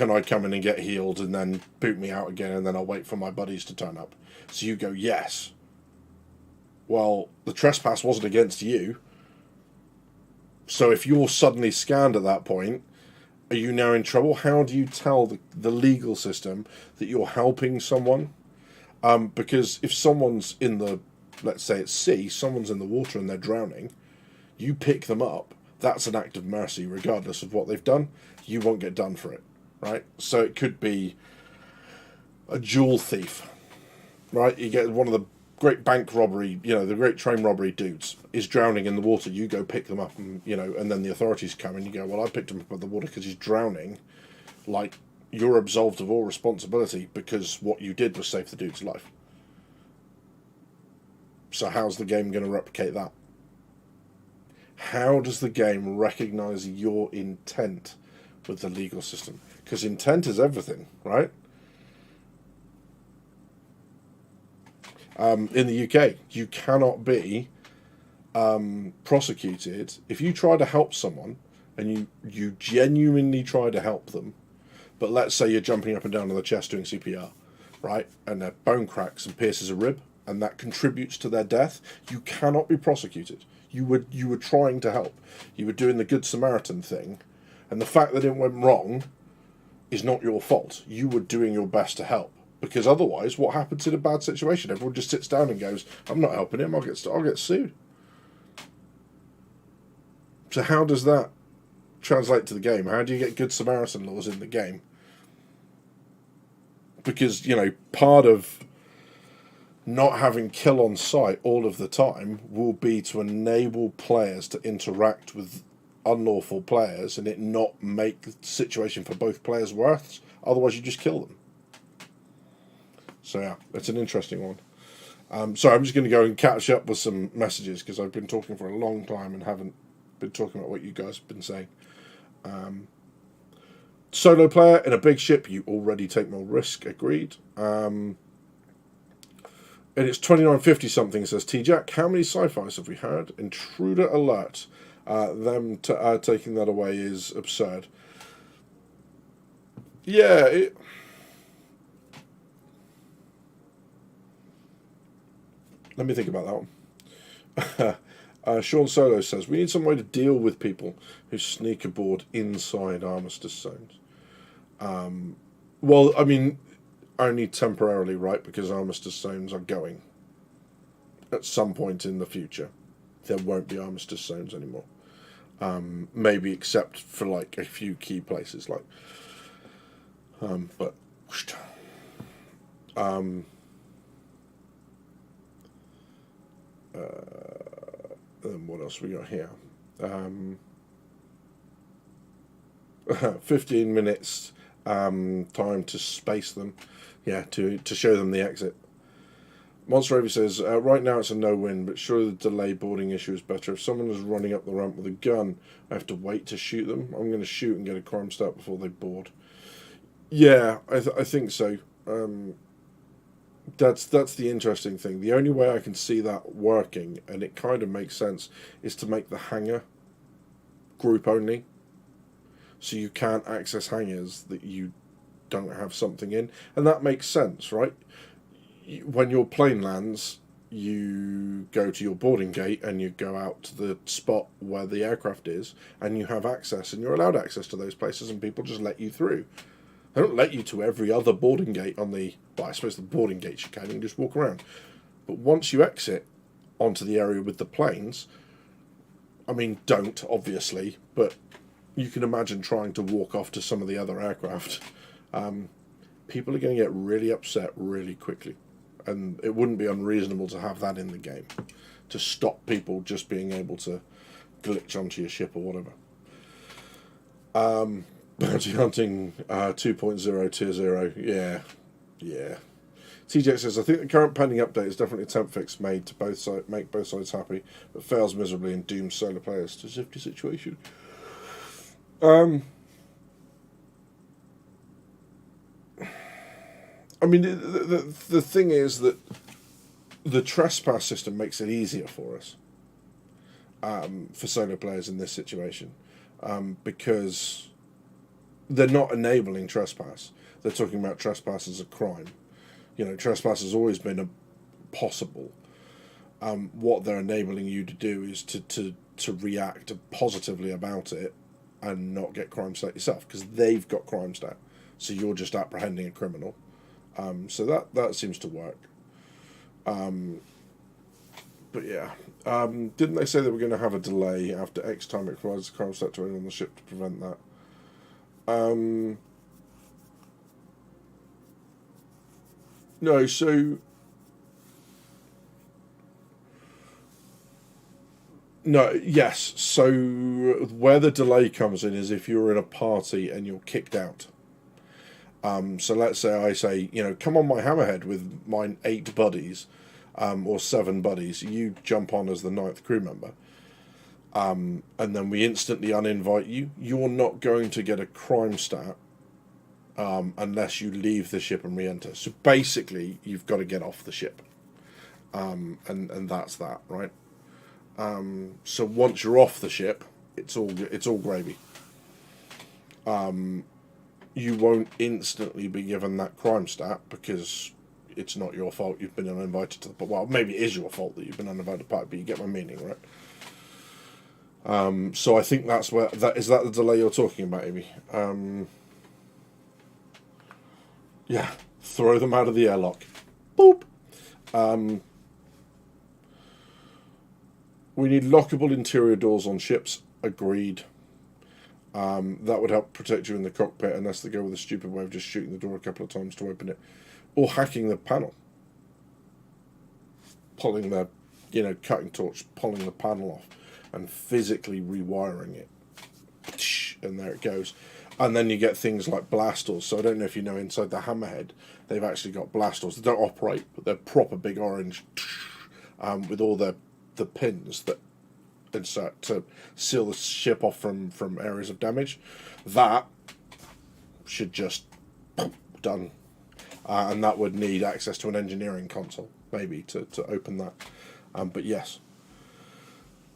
S1: I come in and get healed and then boot me out again, and then I'll wait for my buddies to turn up? So you go, yes. Well, the trespass wasn't against you. So if you're suddenly scanned at that point, are you now in trouble? How do you tell the legal system that you're helping someone? Because if someone's in the, let's say it's sea, someone's in the water and they're drowning, you pick them up, that's an act of mercy regardless of what they've done. You won't get done for it, right? So it could be a jewel thief, right? You get one of the great bank robbery, you know, the great train robbery dudes is drowning in the water. You go pick them up, and you know, and then the authorities come and you go, well, I picked him up out of the water because he's drowning. Like, you're absolved of all responsibility because what you did was save the dude's life. So how's the game going to replicate that? How does the game recognise your intent with the legal system? Because intent is everything, right? In the UK, you cannot be prosecuted if you try to help someone and you genuinely try to help them, but let's say you're jumping up and down on the chest doing CPR, right? And their bone cracks and pierces a rib, and that contributes to their death. You cannot be prosecuted. You were trying to help. You were doing the Good Samaritan thing, and the fact that it went wrong is not your fault. You were doing your best to help. Because otherwise, what happens in a bad situation? Everyone just sits down and goes, I'm not helping him, I'll get sued. So how does that translate to the game? How do you get Good Samaritan laws in the game? Because, you know, part of not having kill on sight all of the time will be to enable players to interact with unlawful players and it not make the situation for both players worse. Otherwise, you just kill them. So, yeah, it's an interesting one. Sorry, I'm just going to go and catch up with some messages because I've been talking for a long time and haven't been talking about what you guys have been saying. Solo player in a big ship, you already take more risk. Agreed. And it's 2950 something, says T-Jack. How many sci-fis have we had? Intruder alert. Them taking that away is absurd. Yeah. Let me think about that one. Sean Solo says, we need some way to deal with people who sneak aboard inside armistice zones. Well, I mean, only temporarily, right? Because armistice zones are going. At some point in the future, there won't be armistice zones anymore. Maybe except for like a few key places, like. But. Then what else we got here? 15 minutes time to space them. Yeah, to show them the exit. Monster Ravi says, right now it's a no-win, but surely the delay boarding issue is better. If someone is running up the ramp with a gun, I have to wait to shoot them. I'm going to shoot and get a crime start before they board. Yeah, I think so. That's the interesting thing. The only way I can see that working, and it kind of makes sense, is to make the hangar group only. So you can't access hangars that you don't have something in. And that makes sense, right? When your plane lands, you go to your boarding gate and you go out to the spot where the aircraft is, and you have access, and you're allowed access to those places, and people just let you through. They don't let you to every other boarding gate on the... Well, I suppose the boarding gates you can just walk around. But once you exit onto the area with the planes, I mean, don't, obviously, but you can imagine trying to walk off to some of the other aircraft. People are going to get really upset really quickly. And it wouldn't be unreasonable to have that in the game, to stop people just being able to glitch onto your ship or whatever. Bounty hunting 2.0 tier 0. Yeah. TJ says, I think the current pending update is definitely a temp fix made to make both sides happy, but fails miserably and dooms solo players to a zifty situation. I mean, the thing is that the trespass system makes it easier for us, for solo players in this situation, because they're not enabling trespass. They're talking about trespass as a crime. You know, trespass has always been possible. What they're enabling you to do is to react positively about it and not get crime stat yourself, because they've got crime stat. So you're just apprehending a criminal. So that seems to work. But yeah. Didn't they say they were going to have a delay after X time it provides a crime stat to anyone on the ship to prevent that? No, so... No, yes. So where the delay comes in is if you're in a party and you're kicked out. So let's say I say, come on my hammerhead with my 8 buddies, or 7 buddies. You jump on as the 9th crew member. And then we instantly uninvite you. You're not going to get a crime stat unless you leave the ship and re-enter. So basically, you've got to get off the ship. And that's that, right? So once you're off the ship, it's all gravy. You won't instantly be given that crime stat because it's not your fault you've been uninvited to the... Well, maybe it is your fault that you've been uninvited to the party, but you get my meaning, right? So I think that's where... Is that the delay you're talking about, Amy? Yeah. Throw them out of the airlock. Boop! We need lockable interior doors on ships. agreed. That would help protect you in the cockpit, unless they go with a stupid way of just shooting the door a couple of times to open it, or hacking the panel, pulling the, cutting torch, pulling the panel off, and physically rewiring it, and there it goes. And then you get things like blast doors. So I don't know if you know, inside the Hammerhead, they've actually got blast doors. They don't operate, but they're proper big orange, with all the pins that insert to seal the ship off from areas of damage. That should just done, and that would need access to an engineering console maybe to open that. But yes.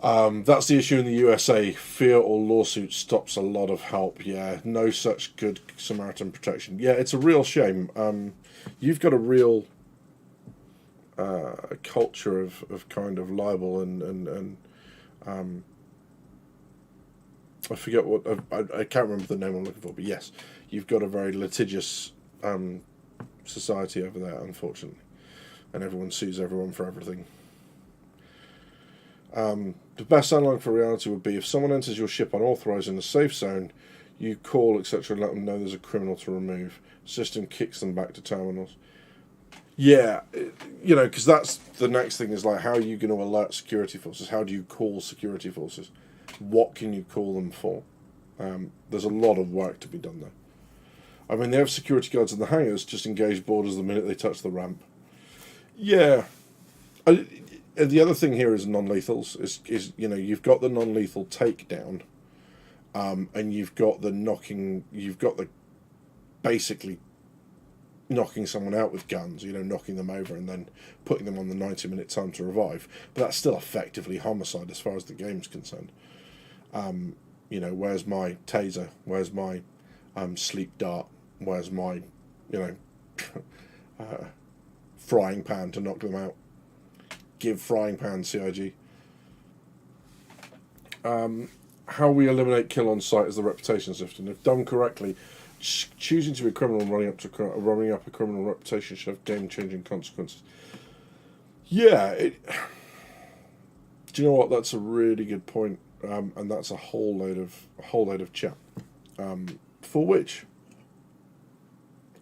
S1: That's the issue in the USA. Fear or lawsuit stops a lot of help. Yeah, no such good Samaritan protection. Yeah, it's a real shame. You've got a real culture of kind of libel and I forget what, I can't remember the name I'm looking for, but yes, you've got a very litigious society over there, unfortunately, and everyone sues everyone for everything. The best analog for reality would be if someone enters your ship unauthorized in the safe zone, you call, etc., and let them know there's a criminal to remove. System kicks them back to terminals. Yeah, because that's the next thing, is like, how are you going to alert security forces? How do you call security forces? What can you call them for? There's a lot of work to be done there. I mean, they have security guards in the hangars, just engage boarders the minute they touch the ramp. Yeah. The other thing here is non-lethals. Is you've got the non-lethal takedown, and you've got the basically knocking someone out with guns, knocking them over and then putting them on the 90-minute time to revive. But that's still effectively homicide as far as the game's concerned. Where's my taser? Where's my sleep dart? Where's my, frying pan to knock them out? Give frying pan CIG. How we eliminate kill on sight is the reputation system. If done correctly, choosing to be a criminal and running up a criminal reputation should have game-changing consequences. Yeah, do you know what? That's a really good point, and that's a whole load of chat, for which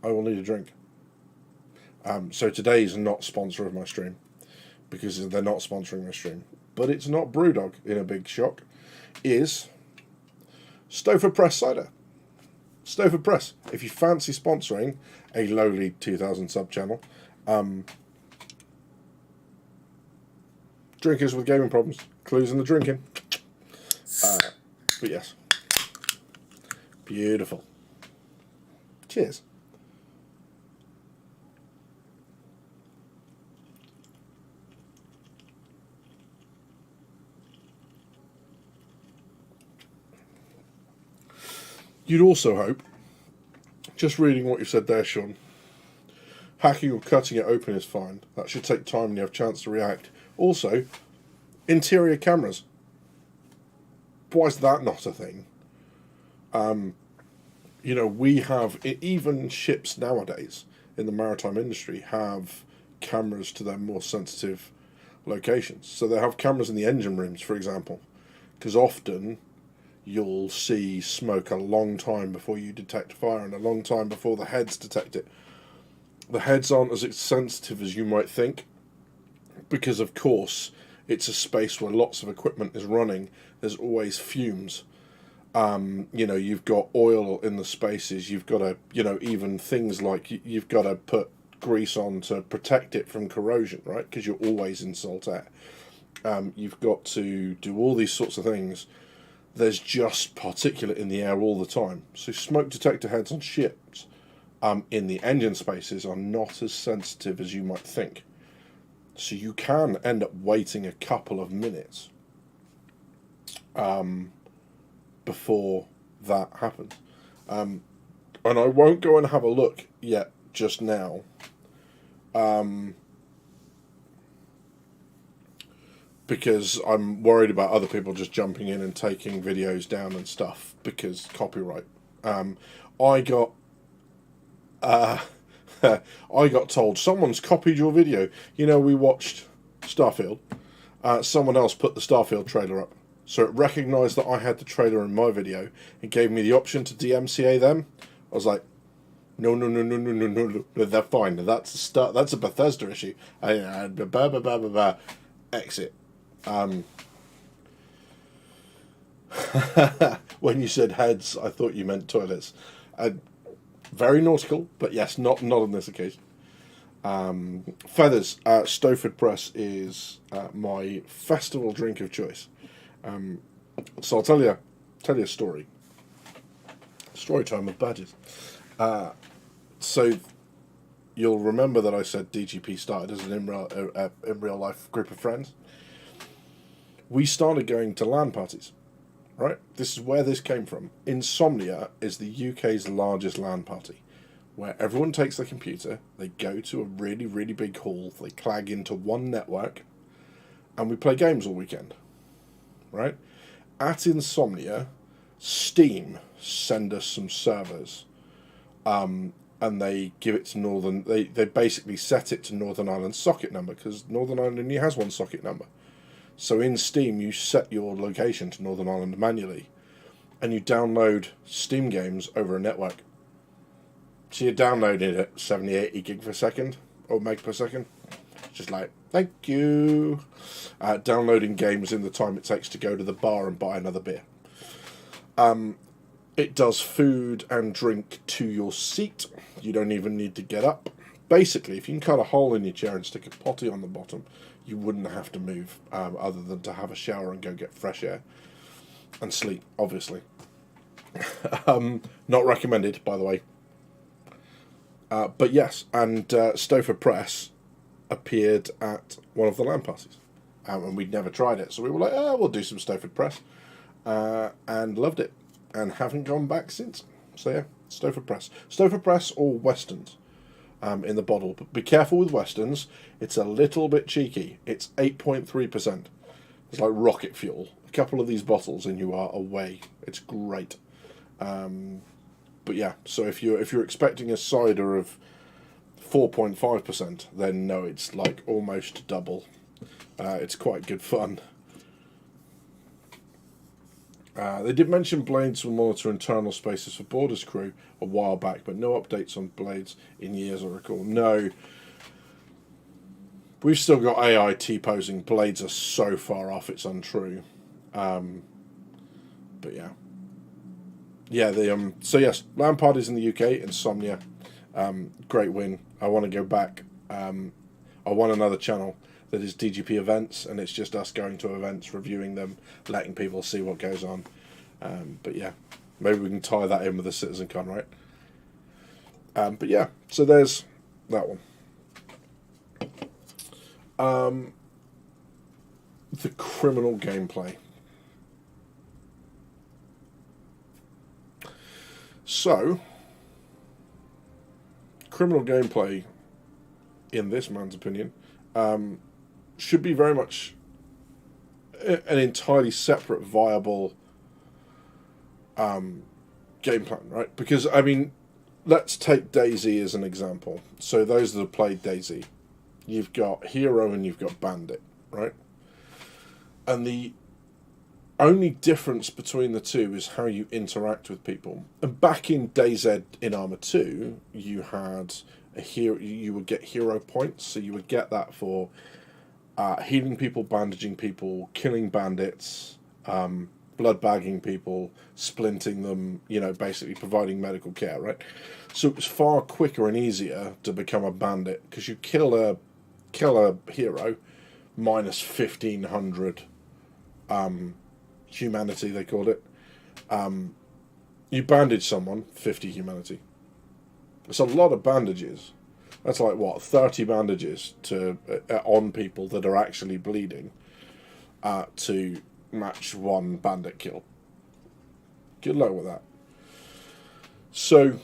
S1: I will need a drink. So today is not sponsor of my stream, because they're not sponsoring my stream, but it's not Brewdog, in a big shock, is Stouffer Press Cider. Stouffer Press. If you fancy sponsoring a lowly 2,000 sub channel, drinkers with gaming problems, clues in the drinking. But yes, beautiful. Cheers. You'd also hope, just reading what you said there, Sean, hacking or cutting it open is fine. That should take time and you have a chance to react. Also, interior cameras. Why is that not a thing? We have, even ships nowadays in the maritime industry have cameras to their more sensitive locations. So they have cameras in the engine rooms, for example, because often you'll see smoke a long time before you detect fire and a long time before the heads detect it. The heads aren't as sensitive as you might think, because of course it's a space where lots of equipment is running. There's always fumes. You've got oil in the spaces. You've got to, even things like you've got to put grease on to protect it from corrosion, right? Because you're always in salt air. You've got to do all these sorts of things. There's just particulate in the air all the time. So smoke detector heads on ships in the engine spaces are not as sensitive as you might think. So you can end up waiting a couple of minutes before that happens. And I won't go and have a look yet just now. Because I'm worried about other people just jumping in and taking videos down and stuff, because copyright. I got told someone's copied your video. We watched Starfield. Someone else put the Starfield trailer up. So it recognised that I had the trailer in my video and gave me the option to DMCA them. I was like, no, no, no, no, no, no, no, no, they're fine. That's a start. That's a Bethesda issue. Exit. When you said heads, I thought you meant toilets. Very nautical, but yes, not on this occasion. Feathers. Stowford Press is my festival drink of choice. So I'll tell you a story. Story time with badges. So you'll remember that I said DGP started as an in real life group of friends. We started going to LAN parties, right? This is where this came from. Insomnia is the UK's largest LAN party, where everyone takes their computer, they go to a really, really big hall, they clag into one network, and we play games all weekend, right? At Insomnia, Steam send us some servers, and they give it to Northern. They basically set it to Northern Ireland's socket number, because Northern Ireland only has one socket number. So in Steam, you set your location to Northern Ireland manually, and you download Steam games over a network. So you're downloading it 70, 80 gig per second, or meg per second. Just like, thank you. Downloading games in the time it takes to go to the bar and buy another beer. It does food and drink to your seat. You don't even need to get up. Basically, if you can cut a hole in your chair and stick a potty on the bottom, you wouldn't have to move, other than to have a shower and go get fresh air. And sleep, obviously. Not recommended, by the way. But yes, and Stowford Press appeared at one of the LAN parties. And we'd never tried it, so we were like, we'll do some Stowford Press. And loved it. And haven't gone back since. So yeah, Stowford Press. Stowford Press or Westerns in the bottle. But be careful with Westerns. It's a little bit cheeky. It's 8.3%. It's like rocket fuel. A couple of these bottles and you are away. It's great. But yeah, so if you're expecting a cider of 4.5%, then no, it's like almost double. It's quite good fun. They did mention Blades will monitor internal spaces for Borders crew a while back, but no updates on Blades in years, I recall. No. We've still got AI T-posing. Blades are so far off, it's untrue. But yeah. Yeah, so yes, LAN parties in the UK, Insomnia. Great win. I want to go back. I want another channel that is DGP events, and it's just us going to events, reviewing them, letting people see what goes on. But yeah, maybe we can tie that in with the CitizenCon, right? But yeah, so there's that one. The criminal gameplay. So, criminal gameplay, in this man's opinion, should be very much an entirely separate, viable game plan, right? Because, I mean, let's take DayZ as an example. So those that have played DayZ, you've got Hero and you've got Bandit, right? And the only difference between the two is how you interact with people. And back in DayZ in Arma 2, you had a hero. You would get hero points, so you would get that for healing people, bandaging people, killing bandits, blood bagging people, splinting them. You know, basically providing medical care, right? So it was far quicker and easier to become a bandit because you kill a hero minus 1,500. Humanity, they called it. You bandage someone, 50 humanity. It's a lot of bandages. That's like, what, 30 bandages to on people that are actually bleeding to match one bandit kill. Good luck with that. So,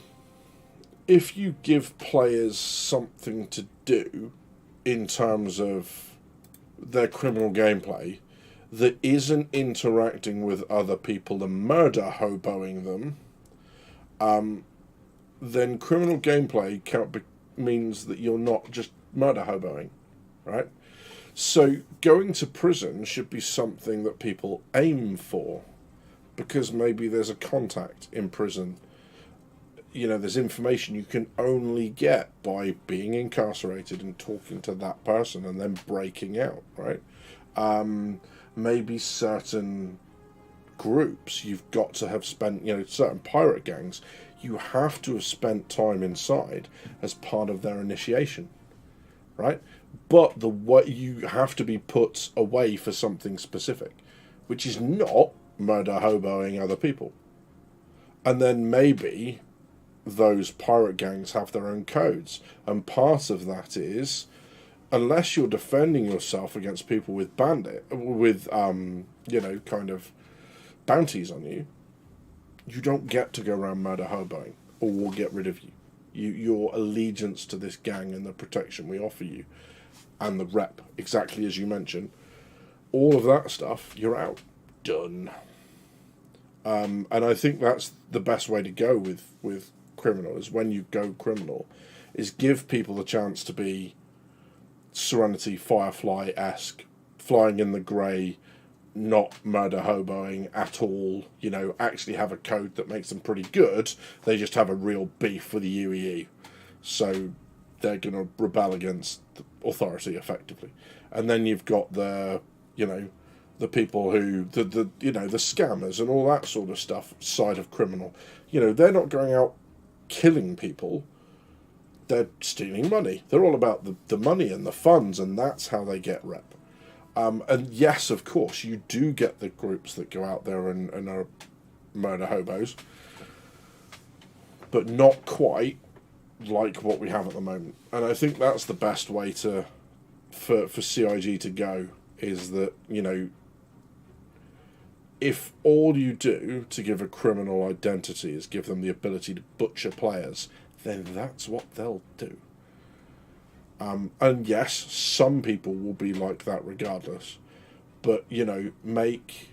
S1: if you give players something to do in terms of their criminal gameplay that isn't interacting with other people and murder hoboing them, then criminal gameplay means that you're not just murder hoboing, right? So going to prison should be something that people aim for, because maybe there's a contact in prison. You know, there's information you can only get by being incarcerated and talking to that person and then breaking out, right? Maybe certain groups you've got to have spent, you know, certain pirate gangs, you have to have spent time inside as part of their initiation, right? But the way you have to be put away for something specific, which is not murder hoboing other people. And then maybe those pirate gangs have their own codes, and part of that is, unless you're defending yourself against people with you know, kind of bounties on you, you don't get to go around murder hoboing, or we'll get rid of you. Your allegiance to this gang and the protection we offer you, and the rep, exactly as you mentioned, all of that stuff, you're out. Done. And I think that's the best way to go with criminal, is when you go criminal, is give people the chance to be Serenity Firefly-esque, flying in the grey, not murder hoboing at all, you know, actually have a code that makes them pretty good. They just have a real beef with the UEE. So they're going to rebel against the authority effectively. And then you've got the, you know, the people who, you know, the scammers and all that sort of stuff, side of criminal. You know, they're not going out killing people. They're stealing money. They're all about the money and the funds, and that's how they get rep. And yes, of course, you do get the groups that go out there and are murder hobos, but not quite like what we have at the moment. And I think that's the best way for CIG to go, is that, you know, if all you do to give a criminal identity is give them the ability to butcher players, then that's what they'll do. And yes, some people will be like that regardless. But, you know, make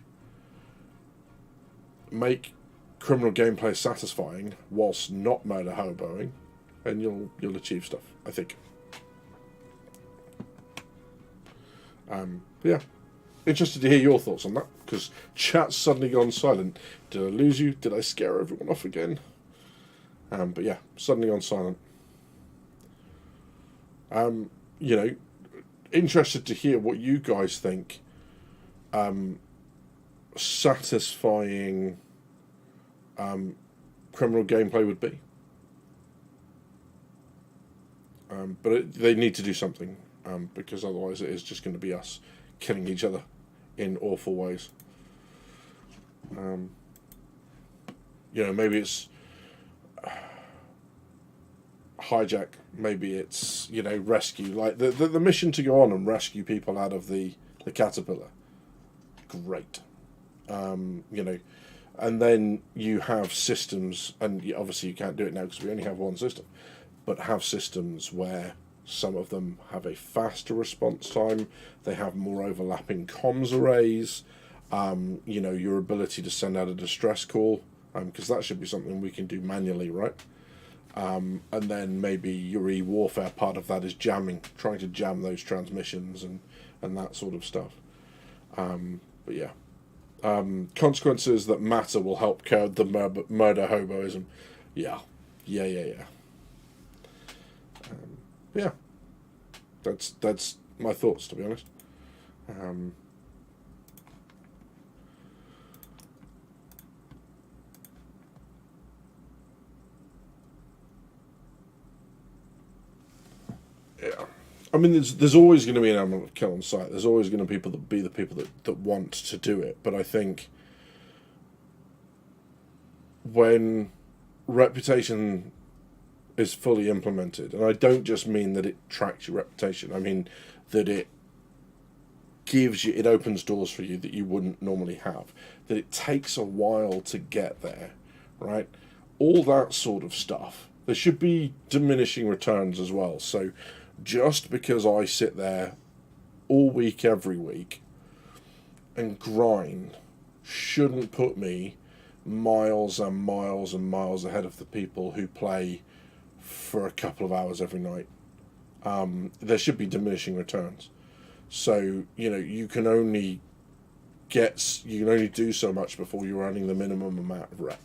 S1: criminal gameplay satisfying whilst not murder hoboing, and you'll achieve stuff, I think. Yeah. Interested to hear your thoughts on that, because chat's suddenly gone silent. Did I lose you? Did I scare everyone off again? But yeah, suddenly gone silent. You know, interested to hear what you guys think satisfying criminal gameplay would be. But they need to do something, because otherwise it is just going to be us killing each other in awful ways. You know, maybe it's hijack, maybe it's, you know, rescue, like the mission to go on and rescue people out of the caterpillar. Great. You know, and then you have systems, and obviously you can't do it now because we only have one system, but have systems where some of them have a faster response time, they have more overlapping comms arrays, you know, your ability to send out a distress call, because that should be something we can do manually, right? And then maybe your e-warfare part of that is jamming, trying to jam those transmissions and that sort of stuff. But yeah. Consequences that matter will help curb the murder hoboism. Yeah. Yeah. That's my thoughts, to be honest. Yeah. I mean, there's always going to be an element of kill on sight. There's always going to be the people that want to do it. But I think when reputation is fully implemented, and I don't just mean that it tracks your reputation, I mean that it opens doors for you that you wouldn't normally have, that it takes a while to get there, right? All that sort of stuff. There should be diminishing returns as well. So just because I sit there all week, every week, and grind shouldn't put me miles and miles and miles ahead of the people who play for a couple of hours every night. There should be diminishing returns. So, you know, you can only do so much before you're earning the minimum amount of rep.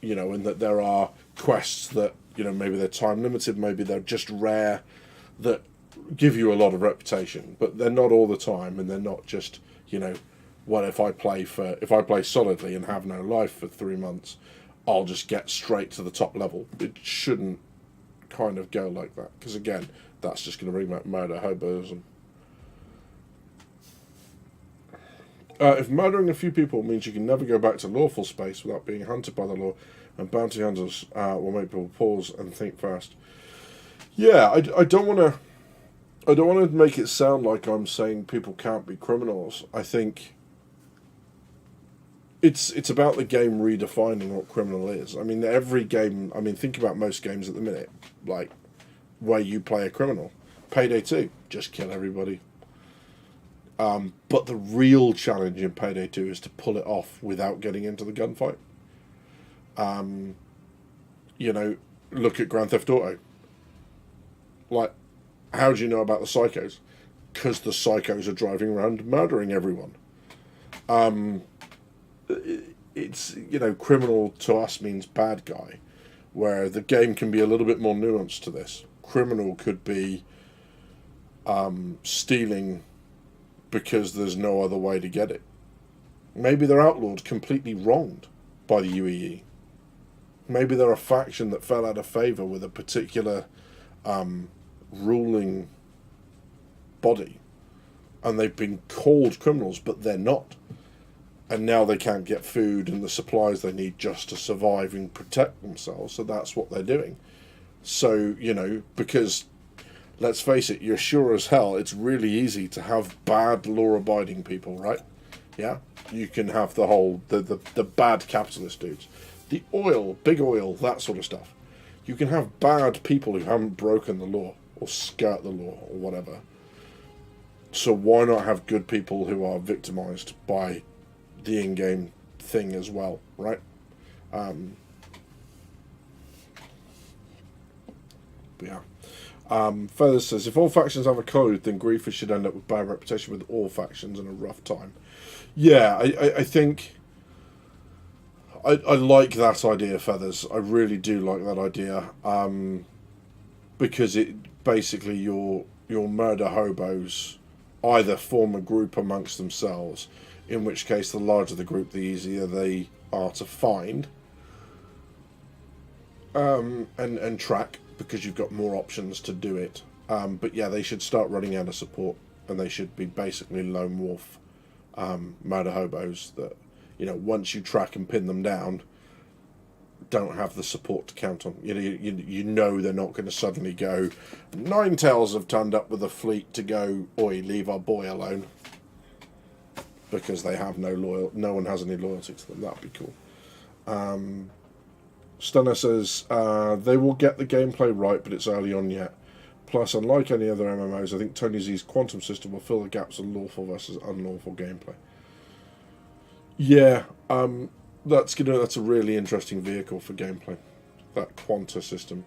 S1: You know, and that there are quests that, you know, maybe they're time limited, maybe they're just rare, that give you a lot of reputation, but they're not all the time, and they're not just, you know, what if I play solidly and have no life for 3 months, I'll just get straight to the top level. It shouldn't kind of go like that, because again, that's just going to bring back murder hobos. And if murdering a few people means you can never go back to lawful space without being hunted by the law, and bounty hunters will make people pause and think first. Yeah, I don't want to. I don't want to make it sound like I'm saying people can't be criminals. I think it's about the game redefining what criminal is. I mean, every game. I mean, think about most games at the minute, like where you play a criminal. Payday 2, just kill everybody. But the real challenge in Payday 2 is to pull it off without getting into the gunfight. You know, look at Grand Theft Auto. Like, how do you know about the psychos? Because the psychos are driving around murdering everyone. It's, you know, criminal to us means bad guy, where the game can be a little bit more nuanced to this. Criminal could be stealing because there's no other way to get it. Maybe they're outlawed completely wronged by the UEE. Maybe they're a faction that fell out of favour with a particular ruling body, and they've been called criminals, but they're not. And now they can't get food and the supplies they need just to survive and protect themselves, so that's what they're doing. So, you know, because let's face it, you're sure as hell it's really easy to have bad law-abiding people, right? Yeah? You can have the bad capitalist dudes. The oil, big oil, that sort of stuff. You can have bad people who haven't broken the law or skirt the law or whatever. So why not have good people who are victimized by the in-game thing as well, right? Yeah. Feather says, if all factions have a code, then griefers should end up with bad reputation with all factions and a rough time. Yeah, I think I like that idea, Feathers. I really do like that idea. Because it basically your murder hobos either form a group amongst themselves, in which case the larger the group, the easier they are to find and track, because you've got more options to do it. But yeah, they should start running out of support, and they should be basically lone wolf murder hobos that, you know, once you track and pin them down, don't have the support to count on. You know they're not going to suddenly go, Nine Tails have turned up with a fleet to go, oi, leave our boy alone. Because they have no one has any loyalty to them. That'd be cool. Stunner says, they will get the gameplay right, but it's early on yet. Plus, unlike any other MMOs, I think Tony Z's quantum system will fill the gaps of lawful versus unlawful gameplay. Yeah, that's a really interesting vehicle for gameplay, that quanta system.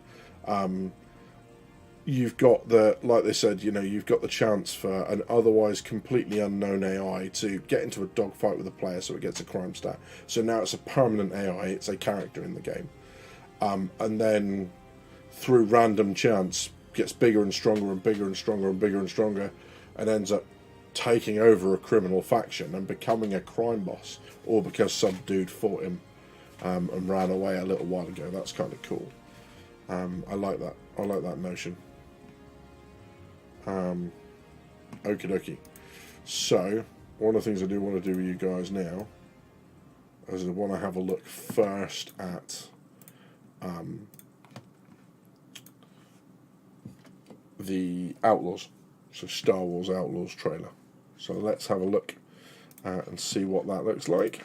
S1: You've got like they said, you've got the chance for an otherwise completely unknown AI to get into a dogfight with a player, so it gets a crime stat. So now it's a permanent AI, it's a character in the game. And then through random chance gets bigger and stronger and bigger and stronger and bigger and stronger, and ends up taking over a criminal faction and becoming a crime boss, or because some dude fought him and ran away a little while ago. That's kind of cool. I like that. I like that notion. Okie dokie. So, one of the things I do want to do with you guys now is I want to have a look first at the Outlaws. So Star Wars Outlaws trailer. So let's have a look and see what that looks like.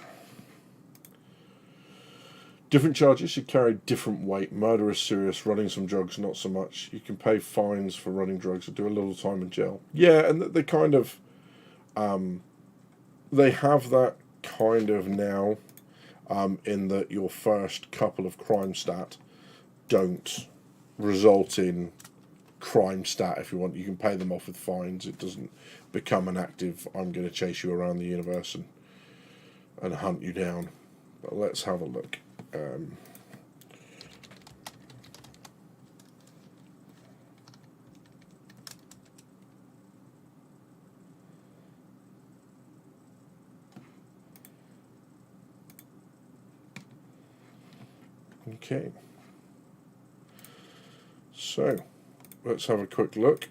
S1: Different charges should carry different weight. Murder is serious, running some drugs not so much. You can pay fines for running drugs or do a little time in jail. Yeah, and they kind of they have that kind of now, in that your first couple of crime stat don't result in crime stat if you want. You can pay them off with fines. It doesn't become an active, I'm going to chase you around the universe and hunt you down. But let's have a look. Okay. So, let's have a quick look.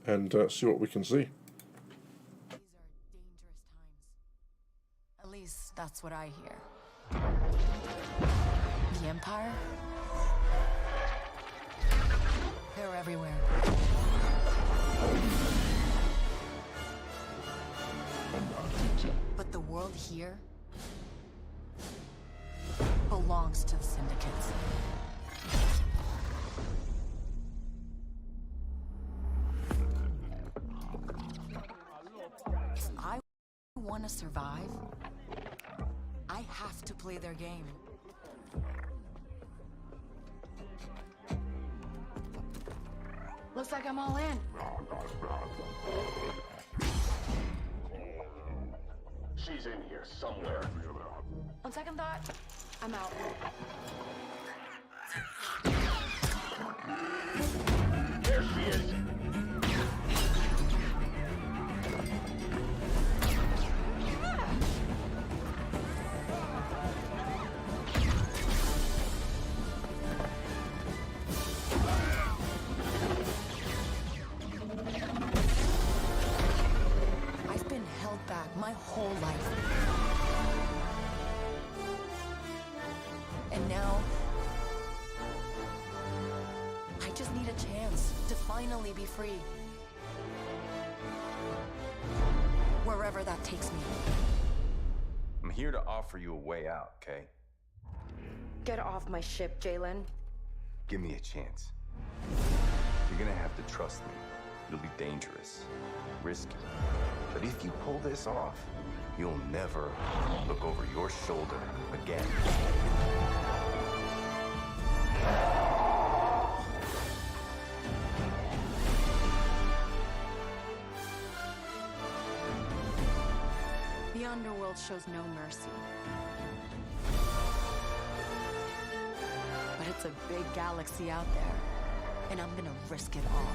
S1: And see what we can see.
S2: These are dangerous times. At least that's what I hear. The Empire? They're everywhere. But the world here belongs to the syndicates. If I want to survive, I have to play their game. Looks like I'm all in.
S3: She's in here somewhere.
S2: On second thought, I'm out.
S3: There she is.
S2: I've been held back my whole life. And now, I just need a chance to finally be free. Wherever that takes me.
S4: I'm here to offer you a way out, okay?
S5: Get off my ship, Jalen.
S4: Give me a chance. You're gonna have to trust me. It'll be dangerous, risky. But if you pull this off, you'll never look over your shoulder again.
S2: The underworld shows no mercy. But it's a big galaxy out there, and I'm gonna risk it all.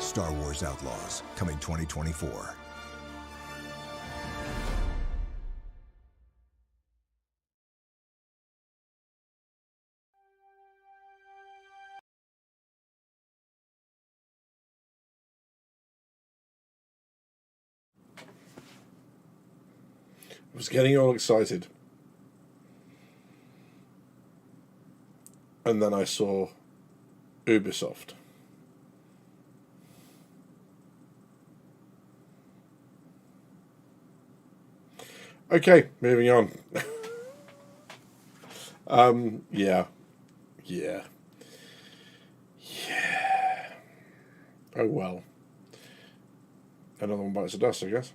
S6: Star Wars Outlaws, coming 2024.
S1: I was getting all excited. And then I saw Ubisoft. Okay, moving on. Yeah. Oh well. Another one bites the dust, I guess.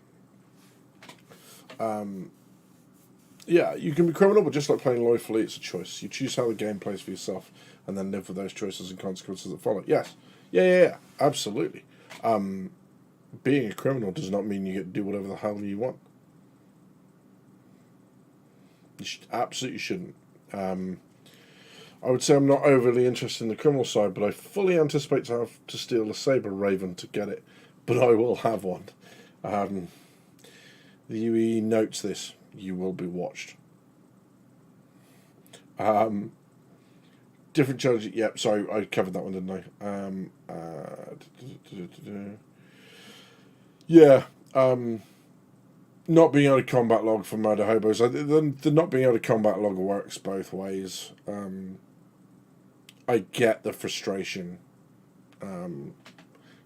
S1: Yeah, you can be criminal, but just like playing lawfully, it's a choice. You choose how the game plays for yourself, and then live with those choices and consequences that follow. Yes. Yeah, absolutely. Being a criminal does not mean you get to do whatever the hell you want. You absolutely shouldn't. I would say I'm not overly interested in the criminal side, but I fully anticipate to have to steal a Saber Raven to get it. But I will have one. The UE notes this. You will be watched. Different challenges. Yep, sorry, I covered that one, didn't I? Yeah. Not being able to combat log for murder hobos. The not being able to combat log works both ways. I get the frustration.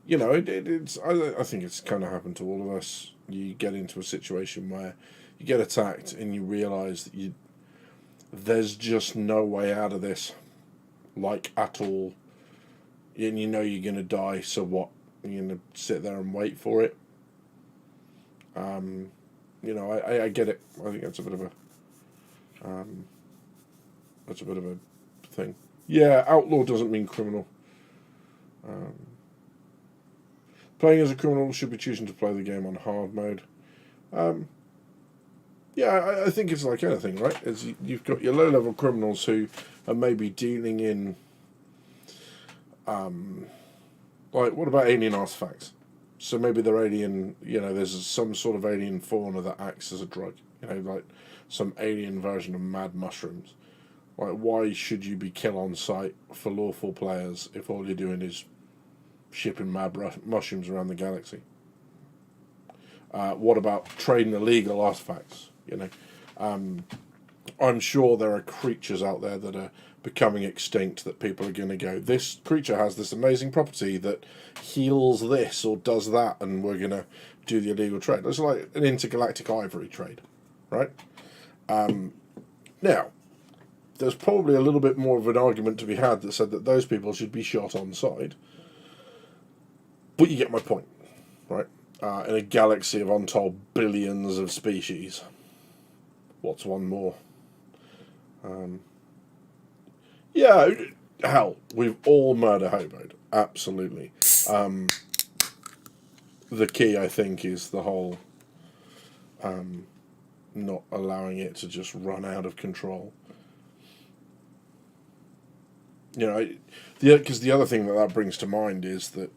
S1: It's. I think it's kind of happened to all of us. You get into a situation where you get attacked and you realise that there's just no way out of this, like at all. and you know you're going to die, so what? You're going to sit there and wait for it? You know, I get it. I think that's a bit of a thing. Yeah, outlaw doesn't mean criminal. Playing as a criminal should be choosing to play the game on hard mode. Yeah, I think it's like anything, right? You've got your low-level criminals who are maybe dealing in, like, what about alien artifacts? So maybe they're alien, you know, there's some sort of alien fauna that acts as a drug, you know, like some alien version of mad mushrooms. Like, why should you be kill on sight for lawful players if all you're doing is shipping mad mushrooms around the galaxy? What about trading illegal artifacts? You know, I'm sure there are creatures out there that are becoming extinct that people are going to go, this creature has this amazing property that heals this or does that, and we're going to do the illegal trade. It's like an intergalactic ivory trade, right? Now, there's probably a little bit more of an argument to be had that said that those people should be shot on sight. But you get my point, right? In a galaxy of untold billions of species, what's one more? Yeah, hell, we've all murder hoboed, absolutely. The key, I think, is the whole not allowing it to just run out of control. You know, because the other thing that brings to mind is that,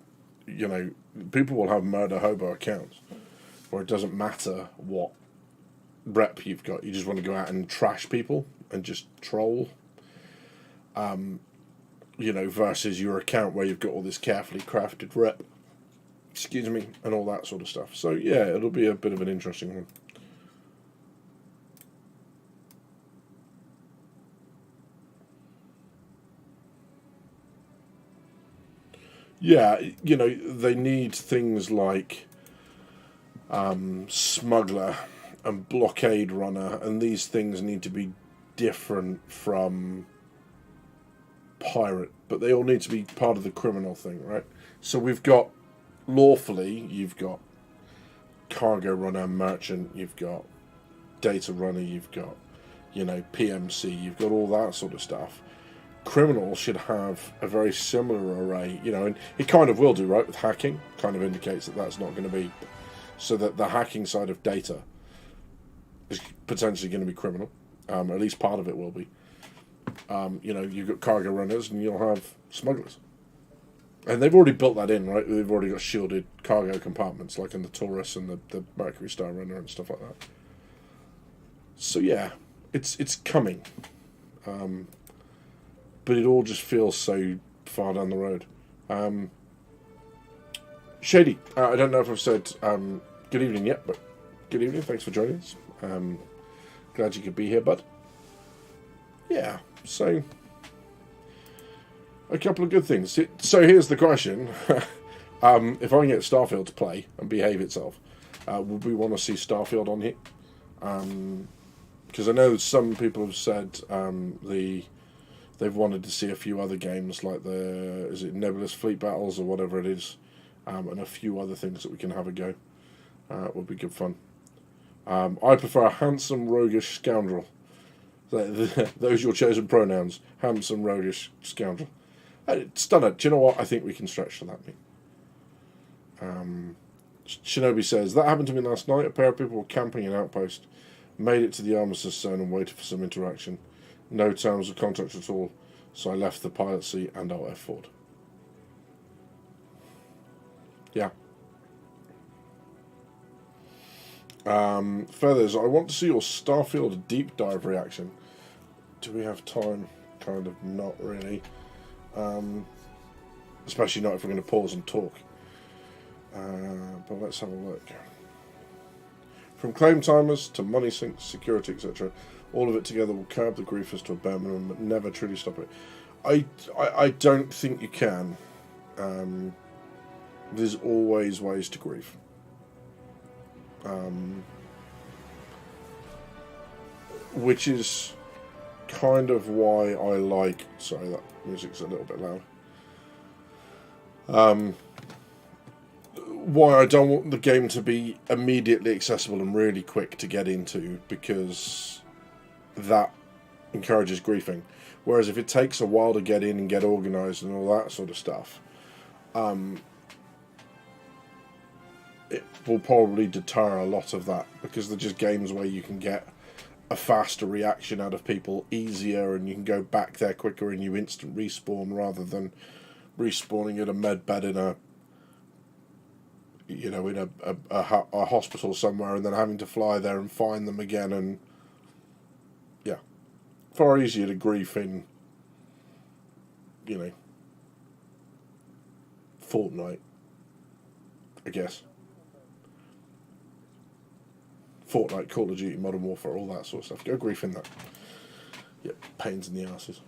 S1: you know, people will have murder hobo accounts where it doesn't matter what rep you've got. You just want to go out and trash people and just troll. You know, versus your account where you've got all this carefully crafted rep, excuse me, and all that sort of stuff. So yeah, it'll be a bit of an interesting one. Yeah, you know, they need things like smuggler and blockade runner, and these things need to be different from pirate, but they all need to be part of the criminal thing, right? So we've got lawfully, you've got cargo runner, merchant, you've got data runner, you've got, you know, PMC, you've got all that sort of stuff. Criminals should have a very similar array, you know, and it kind of will do, right? With hacking, kind of indicates that that's not going to be, so that the hacking side of data is potentially going to be criminal. At least part of it will be. You know, you've got cargo runners and you'll have smugglers. And they've already built that in, right? They've already got shielded cargo compartments, like in the Taurus and the Mercury Star Runner and stuff like that. So yeah, it's coming. But it all just feels so far down the road. Shady, I don't know if I've said good evening yet, but good evening, thanks for joining us. Glad you could be here, bud. Yeah, so a couple of good things. So here's the question. If I can get Starfield to play and behave itself, would we want to see Starfield on here? Because I know some people have said they've wanted to see a few other games, like is it Nebulous Fleet Battles or whatever it is, and a few other things that we can have a go. Would be good fun. I prefer a handsome, roguish scoundrel. Those your chosen pronouns. Handsome, roguish scoundrel. Stunner, do you know what? I think we can stretch to that, mate. Shinobi says, that happened to me last night. A pair of people were camping in an outpost. Made it to the armistice zone and waited for some interaction. No terms of contact at all. So I left the pilot seat and I'll F4'd. Yeah. Feathers, I want to see your Starfield deep dive reaction. Do we have time? Kind of not really. Especially not if we're going to pause and talk. But let's have a look. From claim timers to money sinks, security, etc., all of it together will curb the griefers to a bare minimum, but never truly stop it. I don't think you can. There's always ways to grief. Which is kind of why I like... Sorry, that music's a little bit loud. Why I don't want the game to be immediately accessible and really quick to get into, because that encourages griefing. Whereas if it takes a while to get in and get organised and all that sort of stuff, it will probably deter a lot of that, because they're just games where you can get a faster reaction out of people easier, and you can go back there quicker, and you instant respawn rather than respawning at a med bed in a, you know, in a hospital somewhere, and then having to fly there and find them again. And yeah, far easier to grief in, you know, Fortnite, I guess. Fortnite, Call of Duty, Modern Warfare, all that sort of stuff. Go grief in that. Yeah, pains in the asses.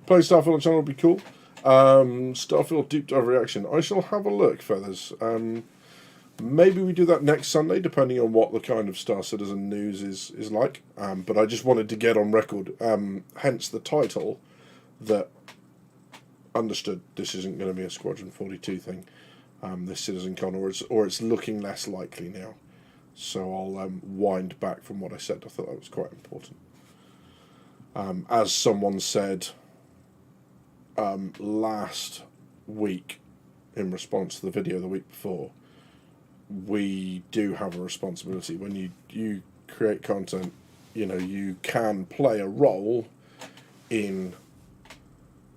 S1: Play Starfield on the channel would be cool. Starfield deep dive reaction. I shall have a look, Feathers. Maybe we do that next Sunday, depending on what the kind of Star Citizen news is like. But I just wanted to get on record, hence the title, that understood this isn't going to be a Squadron 42 thing. This CitizenCon, or it's looking less likely now. So I'll wind back from what I said. I thought that was quite important. As someone said last week in response to the video the week before, we do have a responsibility. When you create content, you know, you can play a role in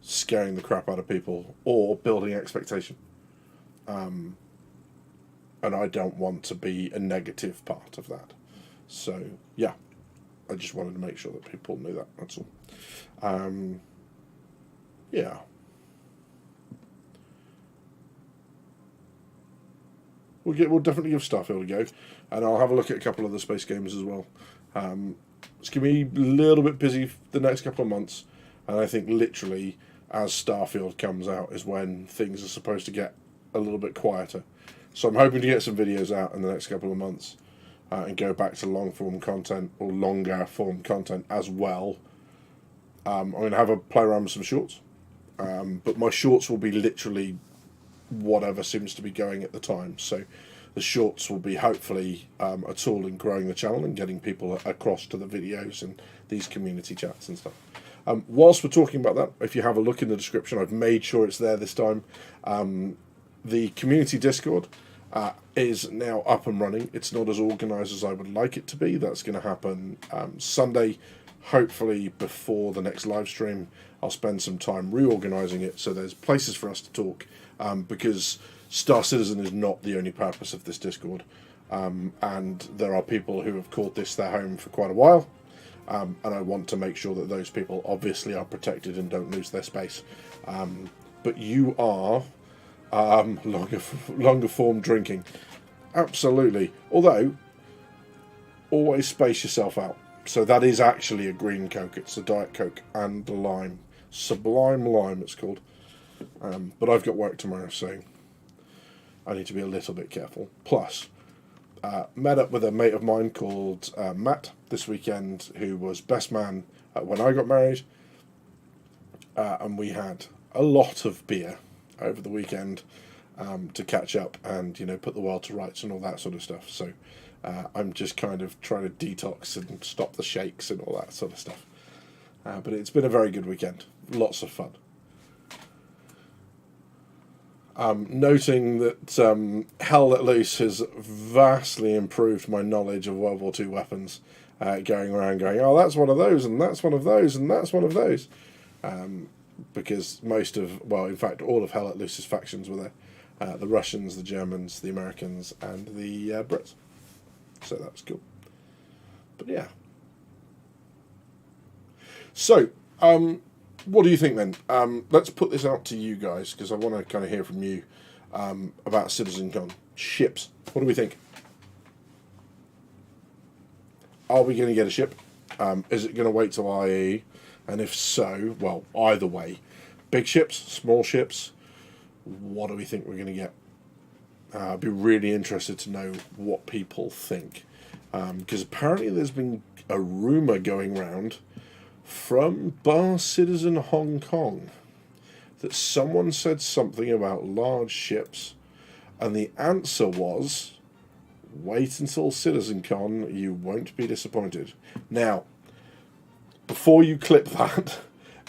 S1: scaring the crap out of people or building expectation. And I don't want to be a negative part of that. So, yeah, I just wanted to make sure that people knew that, that's all. Yeah. We'll definitely give Starfield a go, and I'll have a look at a couple of the space games as well. It's going to be a little bit busy the next couple of months, and I think literally as Starfield comes out is when things are supposed to get a little bit quieter. So I'm hoping to get some videos out in the next couple of months and go back to long form content or longer form content as well. I'm going to have a play around with some shorts, but my shorts will be literally whatever seems to be going at the time. So the shorts will be hopefully a tool in growing the channel and getting people across to the videos and these community chats and stuff. Whilst we're talking about that, if you have a look in the description, I've made sure it's there this time. The community Discord is now up and running. It's not as organised as I would like it to be. That's going to happen Sunday, hopefully before the next live stream. I'll spend some time reorganising it so there's places for us to talk, because Star Citizen is not the only purpose of this Discord, and there are people who have called this their home for quite a while, and I want to make sure that those people obviously are protected and don't lose their space. But you are longer form drinking, absolutely. Although, always space yourself out. So that is actually a green Coke. It's a Diet Coke and lime, Sublime Lime it's called. But I've got work tomorrow, so I need to be a little bit careful. Plus, met up with a mate of mine called Matt this weekend, who was best man when I got married, and we had a lot of beer over the weekend to catch up and, you know, put the world to rights and all that sort of stuff. So I'm just kind of trying to detox and stop the shakes and all that sort of stuff. But it's been a very good weekend. Lots of fun. Noting that Hell Let Loose has vastly improved my knowledge of World War II weapons, going around going, oh, that's one of those, and that's one of those, and that's one of those. Because most of, well, in fact, all of Hell Let Loose's factions were there. The Russians, the Germans, the Americans, and the Brits. So that's cool. But yeah. So, what do you think then? Let's put this out to you guys, because I want to kind of hear from you about CitizenCon. Ships. What do we think? Are we going to get a ship? Is it going to wait till IE? And if so, well, either way. Big ships, small ships, what do we think we're going to get? I'd be really interested to know what people think. Because apparently there's been a rumour going round from Bar Citizen Hong Kong that someone said something about large ships, and the answer was, wait until CitizenCon, you won't be disappointed. Now, before you clip that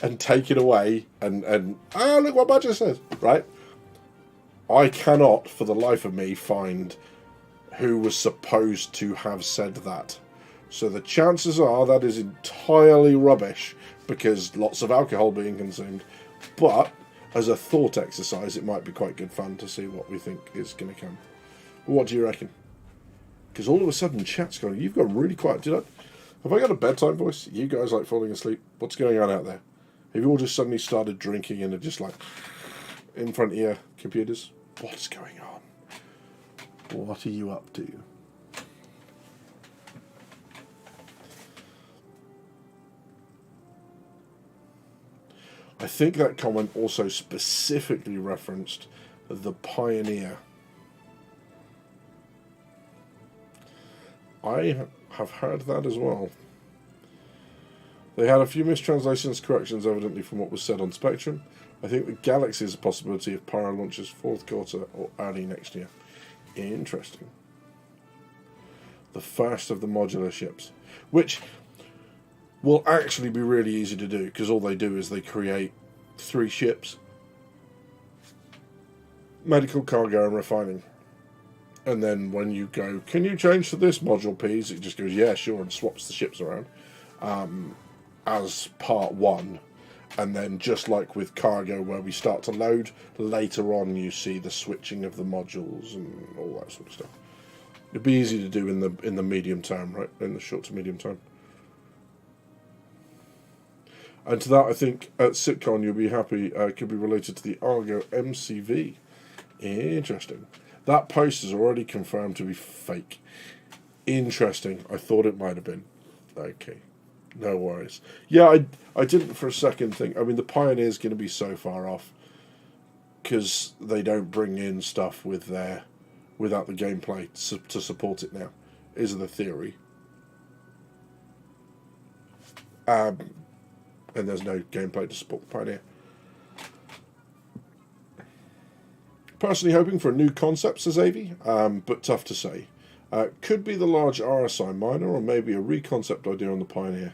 S1: and take it away and look what Badger says, right? I cannot, for the life of me, find who was supposed to have said that. So the chances are that is entirely rubbish, because lots of alcohol being consumed. But as a thought exercise, it might be quite good fun to see what we think is going to come. What do you reckon? Because all of a sudden, chat's gone, you've got really quiet. Have I got a bedtime voice? You guys like falling asleep? What's going on out there? Have you all just suddenly started drinking and are just like in front of your computers? What's going on? What are you up to? I think that comment also specifically referenced the Pioneer. I have heard that as well. They had a few mistranslations, corrections, evidently from what was said on Spectrum. I think the Galaxy is a possibility of Pyro launches fourth quarter or early next year. Interesting. The first of the modular ships, which will actually be really easy to do, because all they do is they create 3 ships: medical, cargo, and refining. And then when you go, can you change to this module, please? It just goes, yeah, sure, and swaps the ships around as part 1. And then just like with cargo, where we start to load, later on you see the switching of the modules and all that sort of stuff. It'd be easy to do in the medium term, right? In the short to medium term. And to that, I think at CitCon you'll be happy. Could be related to the Argo MCV. Interesting. That post is already confirmed to be fake. Interesting. I thought it might have been. Okay. No worries. Yeah, I didn't for a second think. I mean, the Pioneer's going to be so far off because they don't bring in stuff without the gameplay to support it now, is the theory. And there's no gameplay to support the Pioneer. Personally hoping for a new concept, says Avi, but tough to say. Could be the large RSI miner, or maybe a reconcept idea on the Pioneer.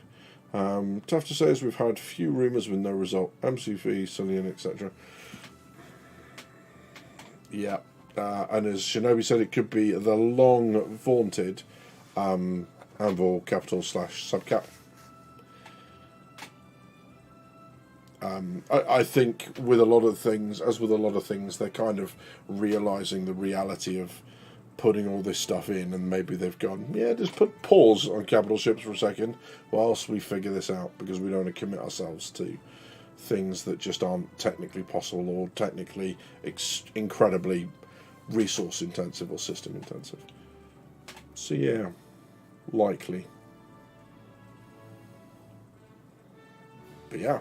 S1: Tough to say, as we've had few rumours with no result. MCV, Cillian, etc. Yeah, and as Shinobi said, it could be the long vaunted Anvil capital / subcap. I think with a lot of things, as with a lot of things, they're kind of realising the reality of putting all this stuff in, and maybe they've gone, yeah, just put pause on capital ships for a second whilst we figure this out, because we don't want to commit ourselves to things that just aren't technically possible or technically incredibly resource intensive or system intensive. So yeah, likely. But yeah.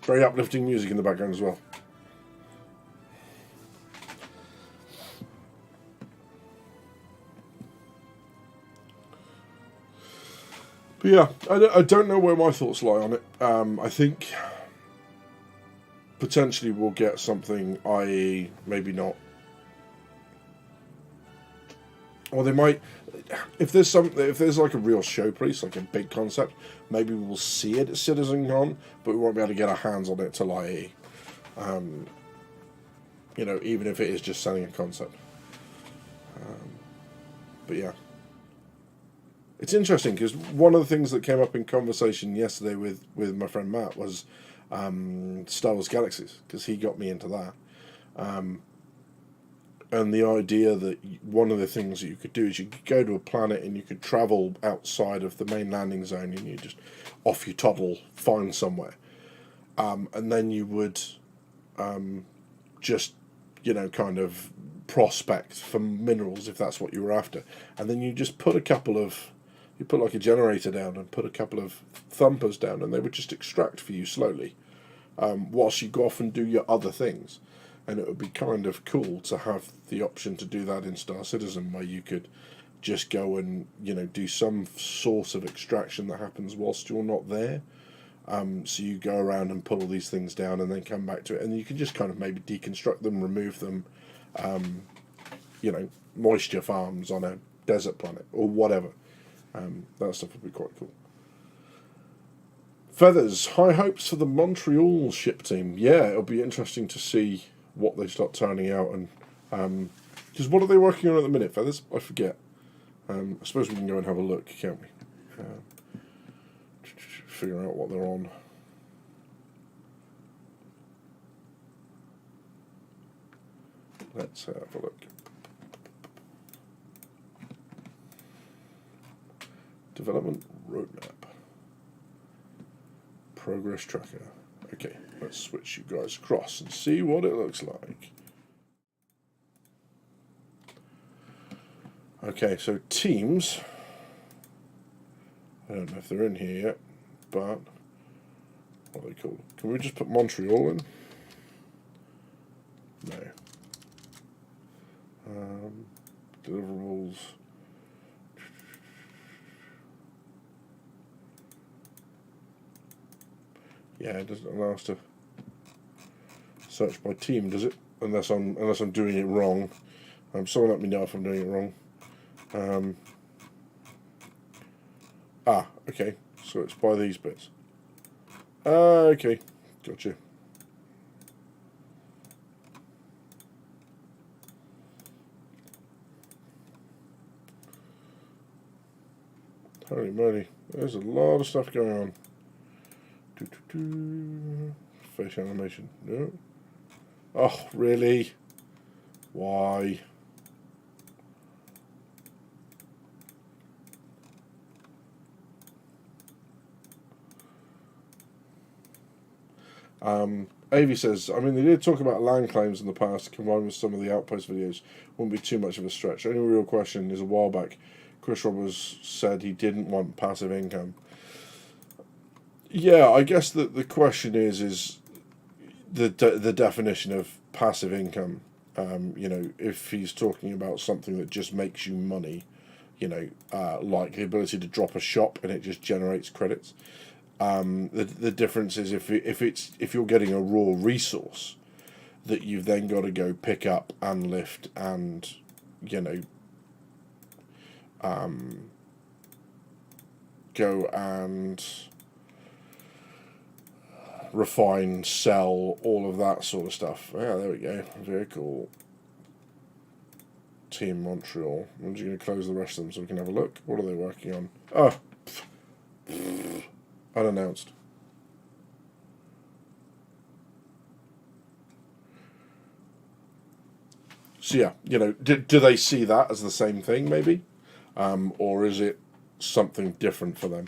S1: Very uplifting music in the background as well. But yeah, I don't know where my thoughts lie on it. I think potentially we'll get something, i.e. maybe not. Or they might, if there's like a real showpiece, like a big concept, maybe we'll see it at CitizenCon, but we won't be able to get our hands on it till IE. Even if it is just selling a concept. But yeah. It's interesting, because one of the things that came up in conversation yesterday with my friend Matt was Star Wars Galaxies, because he got me into that. And the idea that one of the things that you could do is you could go to a planet and you could travel outside of the main landing zone, and you just off you toddle, find somewhere. And then you would just, kind of prospect for minerals if that's what you were after. And then you just put like a generator down and put a couple of thumpers down, and they would just extract for you slowly whilst you go off and do your other things. And it would be kind of cool to have the option to do that in Star Citizen, where you could just go and, do some sort of extraction that happens whilst you're not there. So you go around and pull these things down and then come back to it, and you can just kind of maybe deconstruct them, remove them, you know, moisture farms on a desert planet or whatever. That stuff would be quite cool. Feathers, high hopes for the Montreal ship team. Yeah, it'll be interesting to see what they start turning out, and because what are they working on at the minute, Feathers? I forget. I suppose we can go and have a look, can't we? Figure out what they're on. Let's have a look. Development roadmap. Progress tracker. Okay, let's switch you guys across and see what it looks like. Okay, so teams. I don't know if they're in here yet, but what are they called? Can we just put Montreal in? No. Deliverables. Yeah, it doesn't allow us to search by team, does it? Unless I'm doing it wrong. Someone let me know if I'm doing it wrong. Okay. So it's by these bits. Okay, gotcha. Holy moly, there's a lot of stuff going on. Face animation, no. Oh, really? Why? Avi says, I mean, they did talk about land claims in the past, combined with some of the Outpost videos. Wouldn't be too much of a stretch. Only real question is, a while back, Chris Roberts said he didn't want passive income. Yeah, I guess that the question is the definition of passive income. You know, if he's talking about something that just makes you money, you know, like the ability to drop a shop and it just generates credits. The difference is if you're getting a raw resource that you've then got to go pick up and lift and, you know, go and refine, sell, all of that sort of stuff. Yeah, there we go. Very cool. Team Montreal. I'm just going to close the rest of them so we can have a look. What are they working on? Oh, unannounced. So yeah, you know, do they see that as the same thing maybe? Or is it something different for them?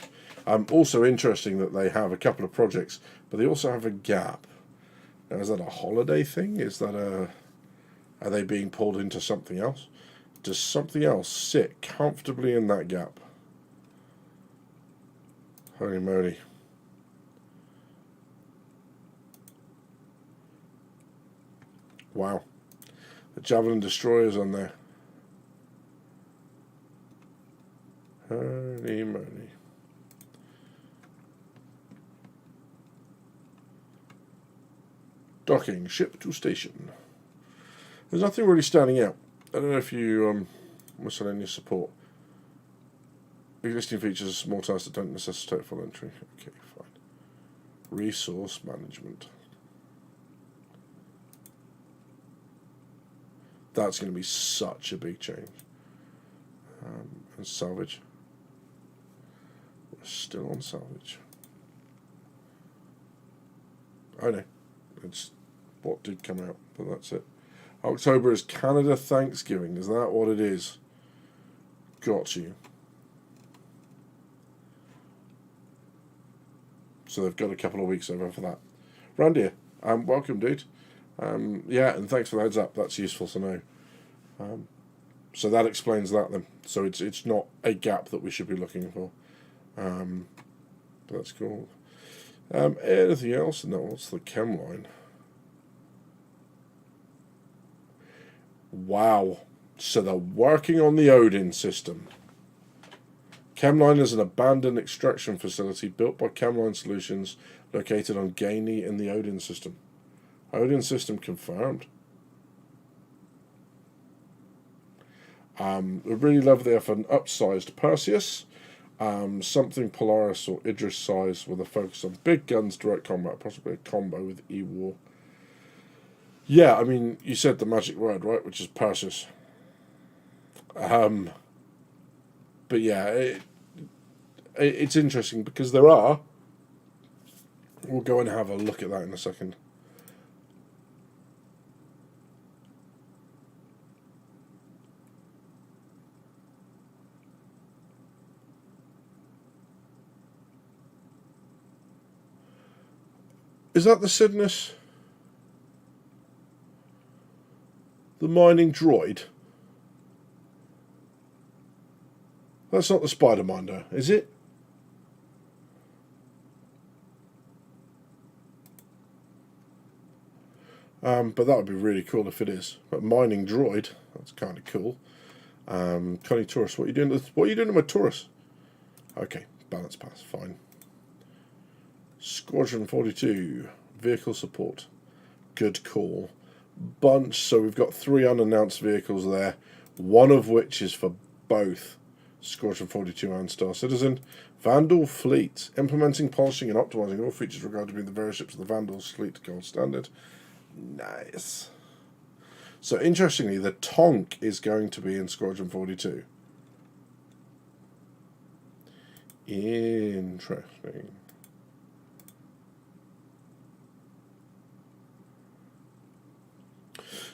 S1: Also interesting that they have a couple of projects, but they also have a gap. Now, is that a holiday thing? Is that are they being pulled into something else? Does something else sit comfortably in that gap? Holy moly. Wow. The Javelin Destroyer's on there. Holy moly. Docking, ship to station. There's nothing really standing out. I don't know if you miscellaneous support. Existing features, small tasks that don't necessitate full entry. Okay, fine. Resource management. That's going to be such a big change. And salvage. We're still on salvage. I know. It's what did come out, but that's it. October is Canada Thanksgiving. Is that what it is? Got you. So they've got a couple of weeks over for that. Randy, welcome, dude. Yeah, and thanks for the heads up. That's useful to know. So that explains that then. So it's not a gap that we should be looking for. But that's cool. Anything else? No, what's the chem line? Wow. So they're working on the Odin system. Camline is an abandoned extraction facility built by Camline Solutions, located on Gainey in the Odin system. Odin system confirmed. We really love the for an upsized Perseus. Something Polaris or Idris size with a focus on big guns, direct combat, possibly a combo with E-War. Yeah, I mean, you said the magic word, right, which is Perseus. But yeah, it's interesting because there are... We'll go and have a look at that in a second. Is that the Sidnus? The mining droid? That's not the Spider Minder, is it? But that would be really cool if it is. But mining droid, that's kind of cool. Connie Taurus, what are you doing? What are you doing to my Taurus? Okay, balance pass, fine. Squadron 42, vehicle support. Good call. Bunch, so we've got 3 unannounced vehicles there, one of which is for both Squadron 42 and Star Citizen. Vandal Fleet, implementing, polishing and optimizing all features regarding the various ships of the Vandal fleet gold standard. Nice. So interestingly, the Tonk is going to be in Squadron 42. Interesting.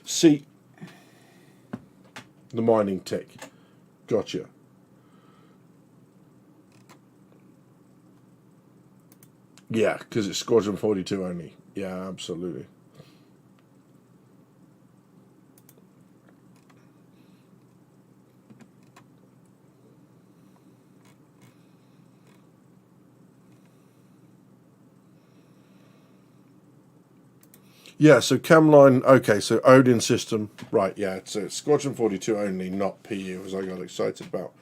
S1: See, the mining tick. Gotcha. Yeah, because it's Squadron 42 only. Yeah, absolutely. Yeah, so Camline, okay, so Odin system, right, yeah, so it's Squadron 42 only, not PU, as I got excited about.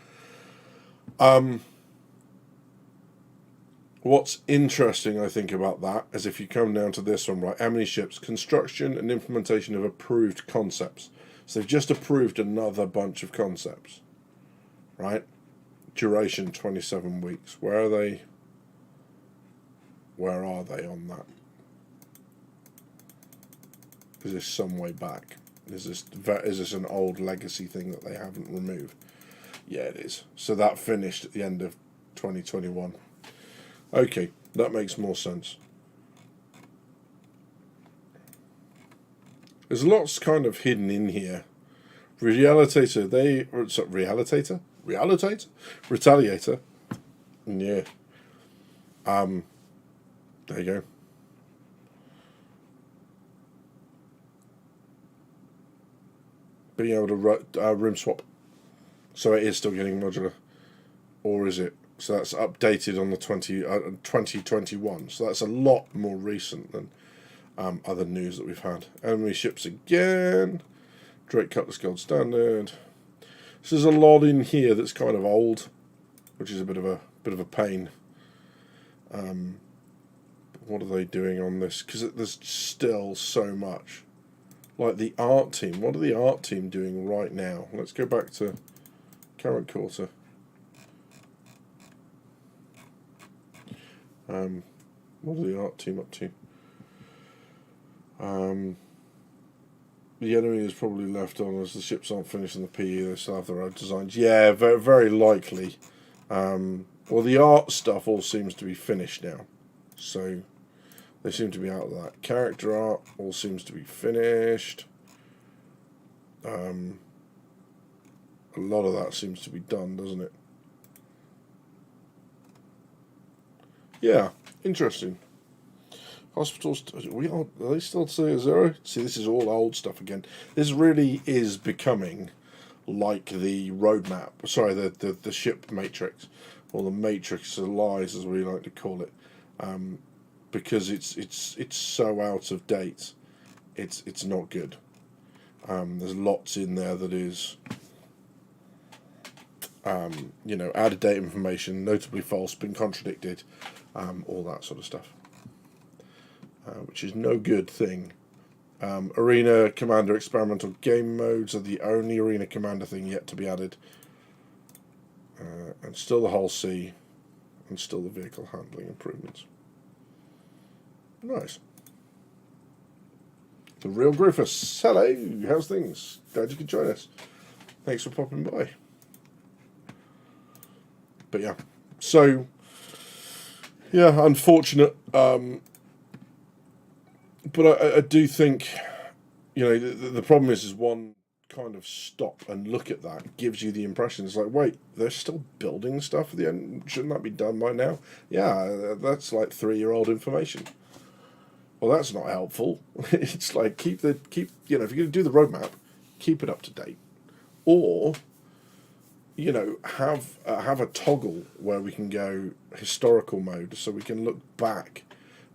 S1: What's interesting, I think, about that is if you come down to this one, right, how many ships? Construction and implementation of approved concepts. So they've just approved another bunch of concepts, right? Duration 27 weeks. Where are they? Where are they on that? Is this some way back? Is this an old legacy thing that they haven't removed? Yeah, it is. So that finished at the end of 2021. Okay, that makes more sense. There's lots kind of hidden in here. Realitator, Retaliator. Yeah. There you go. Being able to room swap. So it is still getting modular. Or is it? So that's updated on the 2021. So that's a lot more recent than other news that we've had. Enemy ships again. Drake Cutlass Gold Standard. So there's a lot in here that's kind of old, which is a bit of a pain. What are they doing on this? Because there's still so much. Like the art team. What are the art team doing right now? Let's go back to current quarter. What are the art team up to? The enemy is probably left on as the ships aren't finished in the PE. They still have their own designs. Yeah, very, very likely. Well, the art stuff all seems to be finished now. So they seem to be out of that. Character art all seems to be finished. A lot of that seems to be done, doesn't it? Yeah, interesting. Hospitals, are they still say 0? See, this is all old stuff again. This really is becoming like the roadmap. Sorry, the ship matrix, or the matrix of lies, as we like to call it, because it's so out of date. It's not good. There's lots in there that is out-of-date information, notably false, been contradicted, all that sort of stuff, which is no good thing. Arena Commander experimental game modes are the only Arena Commander thing yet to be added, and still the Hull C, and still the vehicle handling improvements. Nice. The Real Griffiths, hello, how's things? Glad you could join us. Thanks for popping by. But yeah, so yeah, unfortunate. But I do think, the problem is one kind of stop and look at that gives you the impression it's like, wait, they're still building stuff at the end. Shouldn't that be done by now? Yeah, that's like 3-year-old information. Well, that's not helpful. It's like keep if you're going to do the roadmap, keep it up to date, or have a toggle where we can go historical mode so we can look back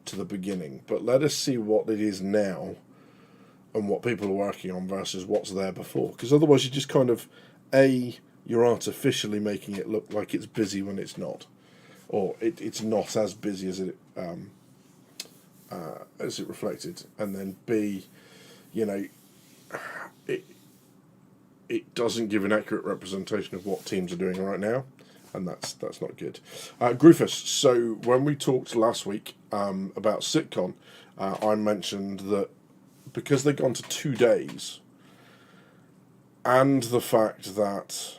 S1: to the beginning, but let us see what it is now and what people are working on versus what's there before, because otherwise you just kind of you're artificially making it look like it's busy when it's not, or it's not as busy as it reflected, and then B, it doesn't give an accurate representation of what teams are doing right now, and that's not good. Grufus, so when we talked last week about CitCon, I mentioned that because they've gone to 2 days, and the fact that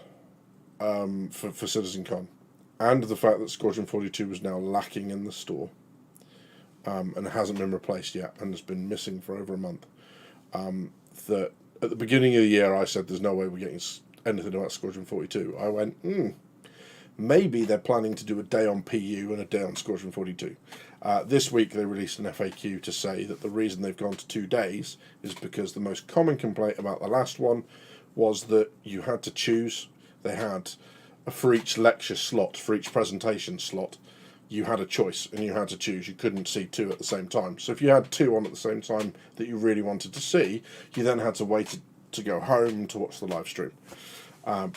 S1: for CitizenCon, and the fact that Squadron 42 was now lacking in the store, and hasn't been replaced yet, and has been missing for over a month, that at the beginning of the year I said there's no way we're getting anything about Squadron 42. I went, maybe they're planning to do a day on PU and a day on Squadron 42. This week they released an FAQ to say that the reason they've gone to 2 days is because the most common complaint about the last one was that you had to choose. They had, for each lecture slot, for each presentation slot, you had a choice and you had to choose. You couldn't see 2 at the same time. So if you had 2 on at the same time that you really wanted to see, you then had to wait to go home to watch the live stream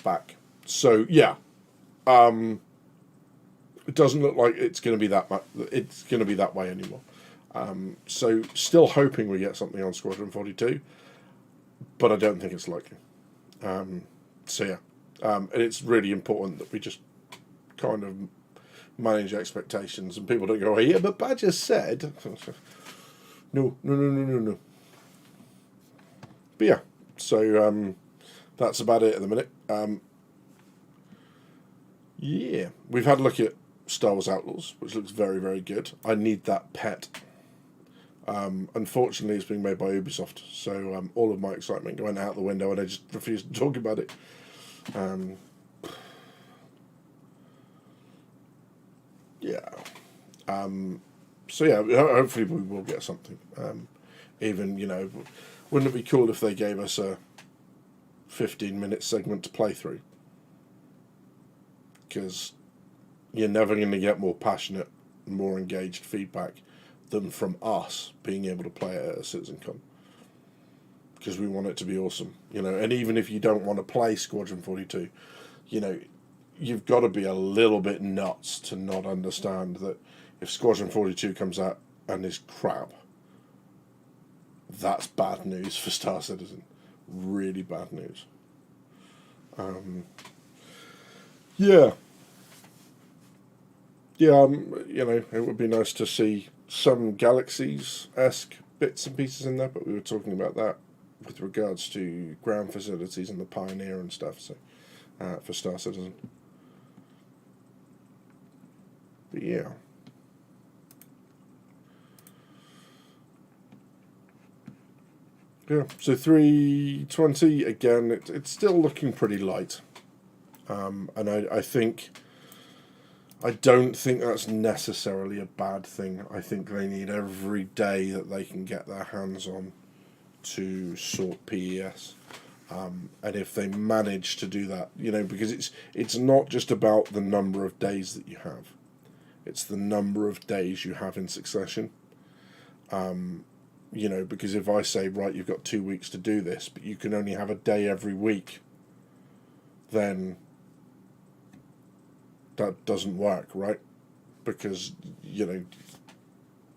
S1: back. So yeah, it doesn't look like it's going to be that much. It's going to be that way anymore. So still hoping we get something on Squadron 42, but I don't think it's likely. So yeah, and it's really important that we just kind of manage expectations and people don't go, oh, yeah, but Badger said. No. But yeah, so that's about it at the minute. Yeah, we've had a look at Star Wars Outlaws, which looks very, very good. I need that pet. Unfortunately, it's being made by Ubisoft, so all of my excitement went out the window and I just refused to talk about it. Yeah. So yeah, hopefully we will get something. Even, wouldn't it be cool if they gave us a 15-minute segment to play through? Because you're never going to get more passionate, more engaged feedback than from us being able to play it at a CitizenCon. Because we want it to be awesome, and even if you don't want to play Squadron 42, you've got to be a little bit nuts to not understand that if Squadron 42 comes out and is crap, that's bad news for Star Citizen. Really bad news. Yeah. Yeah, it would be nice to see some Galaxies-esque bits and pieces in there, but we were talking about that with regards to ground facilities and the Pioneer and stuff, so for Star Citizen. But yeah. Yeah, so 320, again, it's still looking pretty light. And I don't think that's necessarily a bad thing. I think they need every day that they can get their hands on to sort PES. And if they manage to do that, because it's not just about the number of days that you have. It's the number of days you have in succession. Because if I say, right, you've got 2 weeks to do this, but you can only have a day every week, then that doesn't work, right? Because, you know,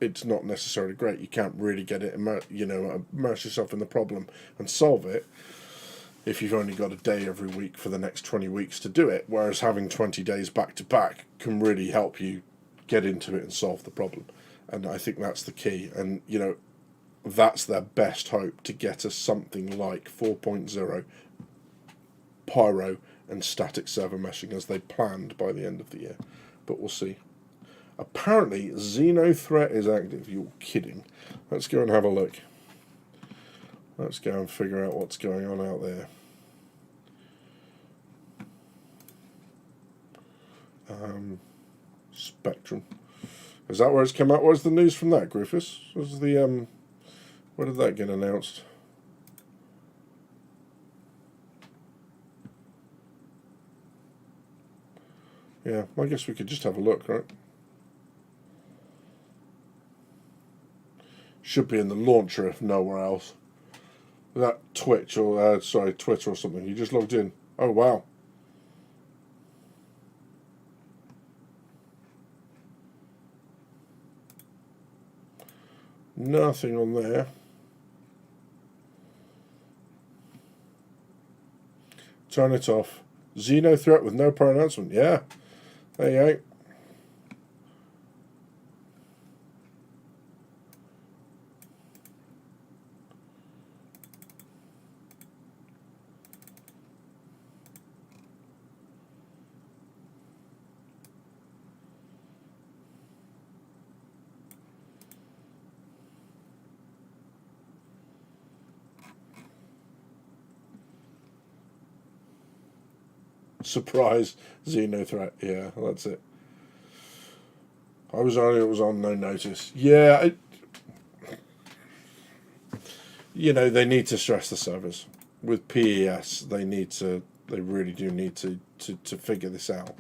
S1: it's not necessarily great. You can't really get it, immerse yourself in the problem and solve it if you've only got a day every week for the next 20 weeks to do it, whereas having 20 days back to back can really help you get into it and solve the problem. And I think that's the key. And, you know, that's their best hope, to get us something like 4.0 pyro and static server meshing as they planned by the end of the year. But we'll see. Apparently, Xeno threat is active. You're kidding. Let's go and have a look. Let's go and figure out what's going on out there. Spectrum. Is that where it's come out? Where's the news from that, Griffiths? Was the where did that get announced? Yeah, I guess we could just have a look, right? Should be in the launcher if nowhere else. That Twitch or Twitter or something. You just logged in. Oh wow. Nothing on there. Turn it off. Xeno threat with no prior announcement. Yeah. There you go. Surprise, Xeno threat. Yeah, that's it. It was on no notice. Yeah, you know, they need to stress the servers. With PES, they really do need to figure this out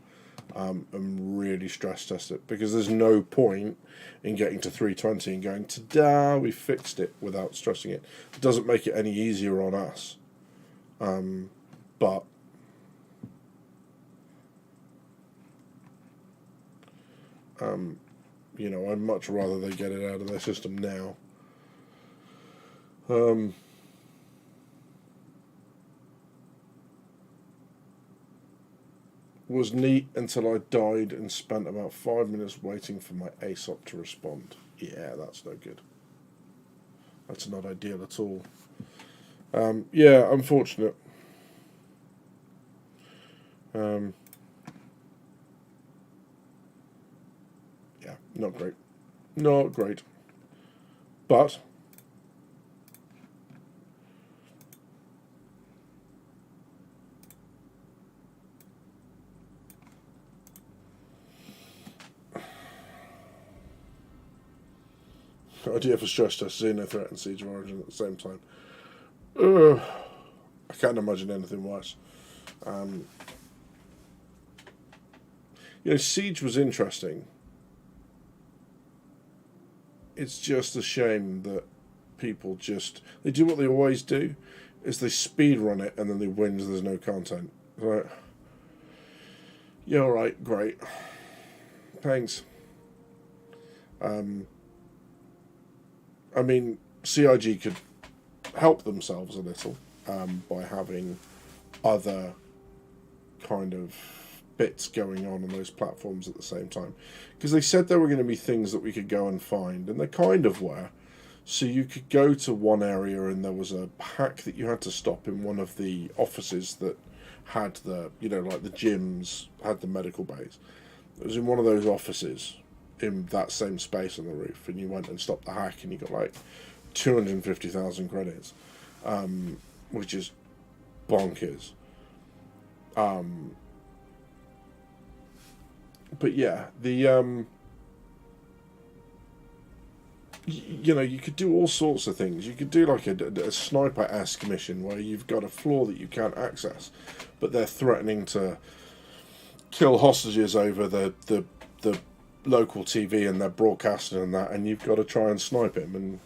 S1: and really stress test it, because there's no point in getting to 320 and going, ta-da, we fixed it, without stressing it. It doesn't make it any easier on us. But you know, I'd much rather they get it out of their system now. Was neat until I died and spent about 5 minutes waiting for my ASOP to respond. Yeah, that's no good. That's not ideal at all. Yeah, unfortunate. Yeah, not great. Not great. But idea for stress test, Xeno threat and Siege of Origin at the same time. I can't imagine anything worse. You know, Siege was interesting. It's just a shame that people they do what they always do, is they speed run it and then they win so there's no content. Right. Yeah, alright, great. Thanks. I mean, CIG could help themselves a little by having other kind of bits going on those platforms at the same time, because they said there were going to be things that we could go and find, and there kind of were. So you could go to one area and there was a hack that you had to stop in one of the offices that had the, you know, like the gyms had the medical bays. It was in one of those offices in that same space on the roof, and you went and stopped the hack and you got like 250,000 credits, which is bonkers. But yeah, the you know, you could do all sorts of things. You could do like a sniper-esque mission where you've got a floor that you can't access, but they're threatening to kill hostages over the local TV and they're broadcasting and that, and you've got to try and snipe him. And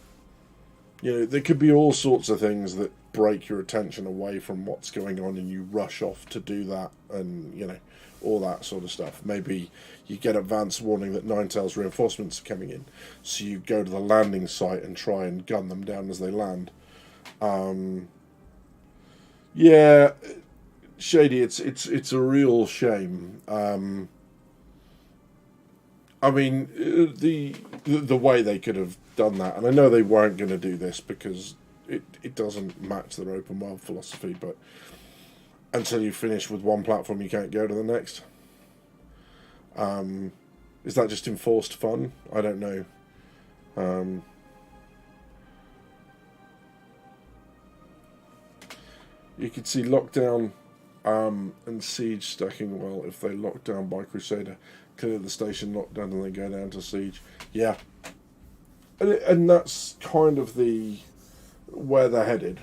S1: you know, there could be all sorts of things that break your attention away from what's going on, and you rush off to do that, and you know, all that sort of stuff. Maybe you get advance warning that Ninetales reinforcements are coming in, so you go to the landing site and try and gun them down as they land. Yeah, Shady, it's a real shame. I mean, the way they could have done that, and I know they weren't going to do this because it doesn't match their open world philosophy, but until you finish with one platform, you can't go to the next. Is that just enforced fun? I don't know. You could see Lockdown and Siege stacking well if they lock down by Crusader, clear the station lockdown, and then go down to Siege. Yeah, and that's kind of where they're headed,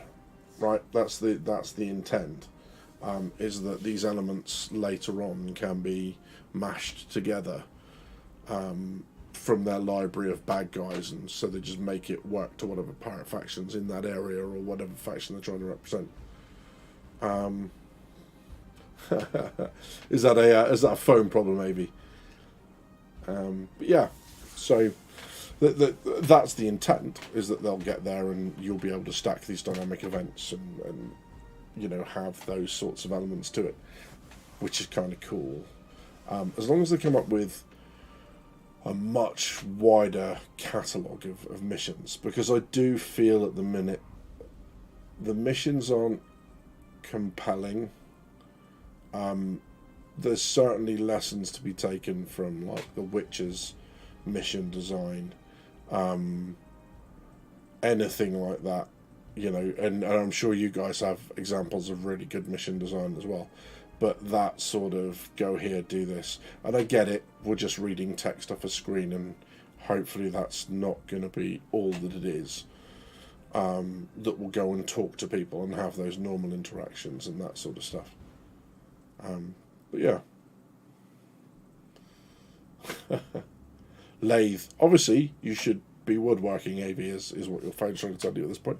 S1: right? That's the intent. Is that these elements later on can be mashed together from their library of bad guys, and so they just make it work to whatever pirate faction's in that area or whatever faction they're trying to represent. Is that a phone problem maybe? But yeah, so that's the intent, is that they'll get there and you'll be able to stack these dynamic events and you know, have those sorts of elements to it, which is kind of cool. As long as they come up with a much wider catalogue of missions, because I do feel at the minute the missions aren't compelling. There's certainly lessons to be taken from like the Witcher's mission design, anything like that, you know, and I'm sure you guys have examples of really good mission design as well, but that sort of go here, do this, and I get it, we're just reading text off a screen, and hopefully that's not going to be all that it is. That will go and talk to people and have those normal interactions and that sort of stuff. But yeah. Lathe. Obviously, you should be woodworking, AV, is what your phone's trying to tell you at this point.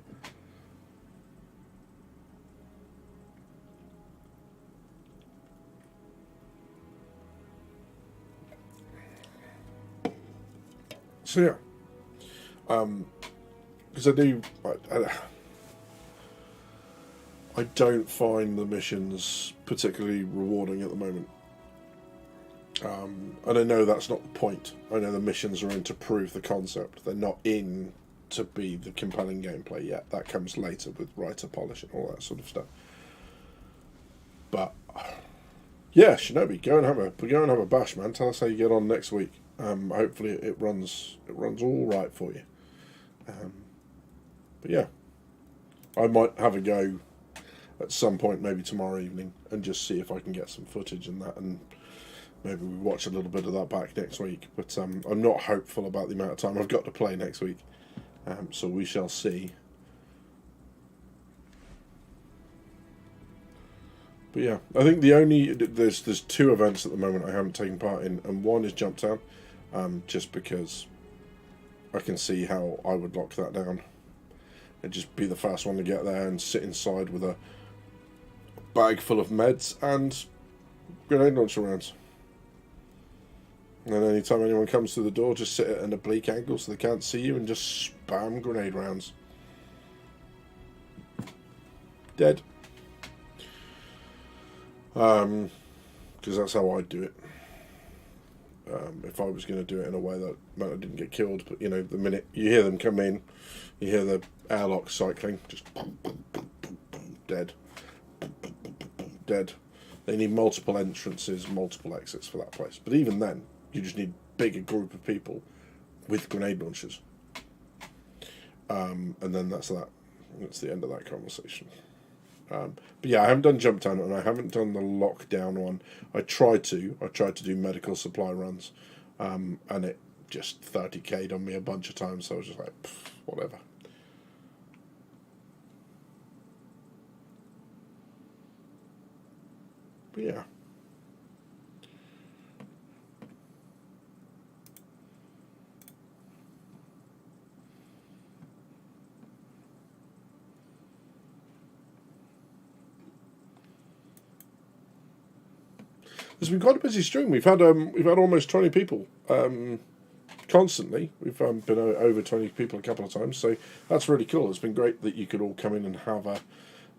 S1: So yeah. Because I don't find the missions particularly rewarding at the moment. And I know that's not the point. I know the missions are in to prove the concept. They're not in to be the compelling gameplay yet. That comes later with writer polish and all that sort of stuff. But yeah, Shinobi, go and have a bash, man. Tell us how you get on next week. Hopefully it runs all right for you. But yeah, I might have a go at some point, maybe tomorrow evening, and just see if I can get some footage and that, and maybe we watch a little bit of that back next week. But I'm not hopeful about the amount of time I've got to play next week, so we shall see. But yeah, I think there's two events at the moment I haven't taken part in, and one is Jump Town, just because I can see how I would lock that down. And just be the first one to get there and sit inside with a bag full of meds and grenade launcher rounds. And then anytime anyone comes through the door, just sit at an oblique angle so they can't see you and just spam grenade rounds. Dead. Because that's how I'd do it. If I was going to do it in a way that meant I didn't get killed. But, you know, the minute you hear them come in, you hear the airlock cycling, just boom, boom, boom, boom, boom, dead. Boom, boom, boom, boom, boom, dead. They need multiple entrances, multiple exits for that place. But even then, you just need a bigger group of people with grenade launchers. And then that's that. That's the end of that conversation. But yeah, I haven't done Jump Town and I haven't done the lockdown one. I tried to do medical supply runs, and it just 30k'd on me a bunch of times, so I was just like, whatever. But yeah. It's been quite a busy stream. We've had almost 20 people constantly. We've been over 20 people a couple of times, so that's really cool. It's been great that you could all come in and have a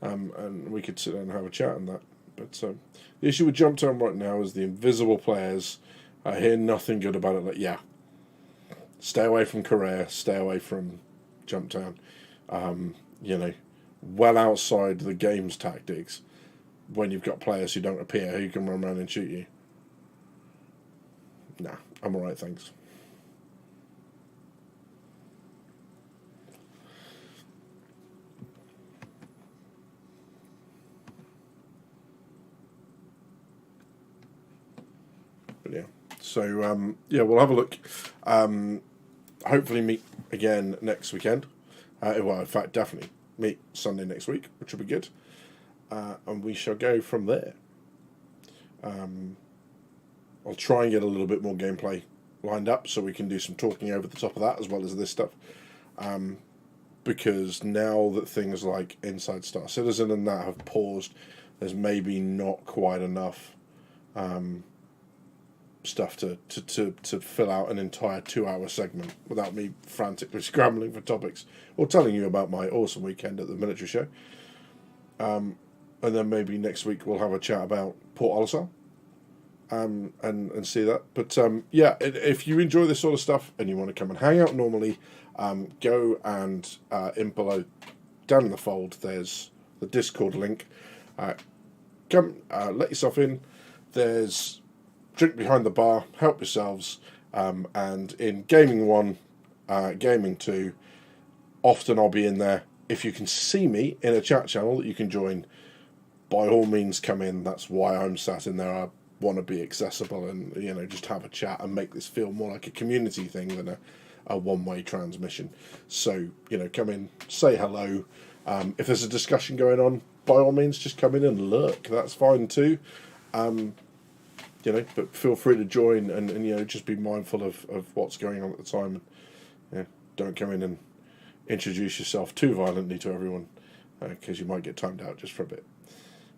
S1: and we could sit down and have a chat and that. But the issue with Jumptown right now is the invisible players. I hear nothing good about it. Like, yeah, stay away from Korea, stay away from Jumptown. You know, well outside the game's tactics. When you've got players who don't appear, who can run around and shoot you. Nah, I'm alright, thanks. But yeah, so yeah, we'll have a look. Hopefully meet again next weekend. Well, in fact, definitely meet Sunday next week, which will be good. And we shall go from there. I'll try and get a little bit more gameplay lined up so we can do some talking over the top of that as well as this stuff. Because now that things like Inside Star Citizen and that have paused, there's maybe not quite enough stuff to fill out an entire 2-hour segment without me frantically scrambling for topics or telling you about my awesome weekend at the military show. And then maybe next week we'll have a chat about Port Olisar and see that. But yeah, if you enjoy this sort of stuff and you want to come and hang out normally, go and in below, down in the fold, there's the Discord link. Come, let yourself in. There's drink behind the bar, help yourselves, and in Gaming 1, Gaming 2, often I'll be in there. If you can see me in a chat channel that you can join, by all means come in. That's why I'm sat in there. I want to be accessible and, you know, just have a chat and make this feel more like a community thing than a one-way transmission. So, you know, come in, say hello. If there's a discussion going on, by all means, just come in and lurk. That's fine too. You know, but feel free to join and you know, just be mindful of what's going on at the time. And, don't come in and introduce yourself too violently to everyone because you might get timed out just for a bit.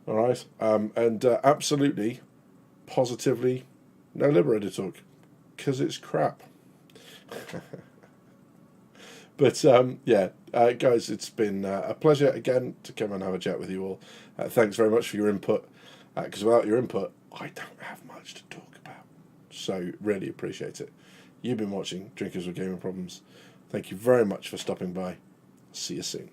S1: All right, and absolutely, positively, no Liberator talk, because it's crap. But yeah, guys, it's been a pleasure again to come and have a chat with you all. Thanks very much for your input, because without your input, I don't have much to talk about. So really appreciate it. You've been watching Drinkers with Gaming Problems. Thank you very much for stopping by. See you soon.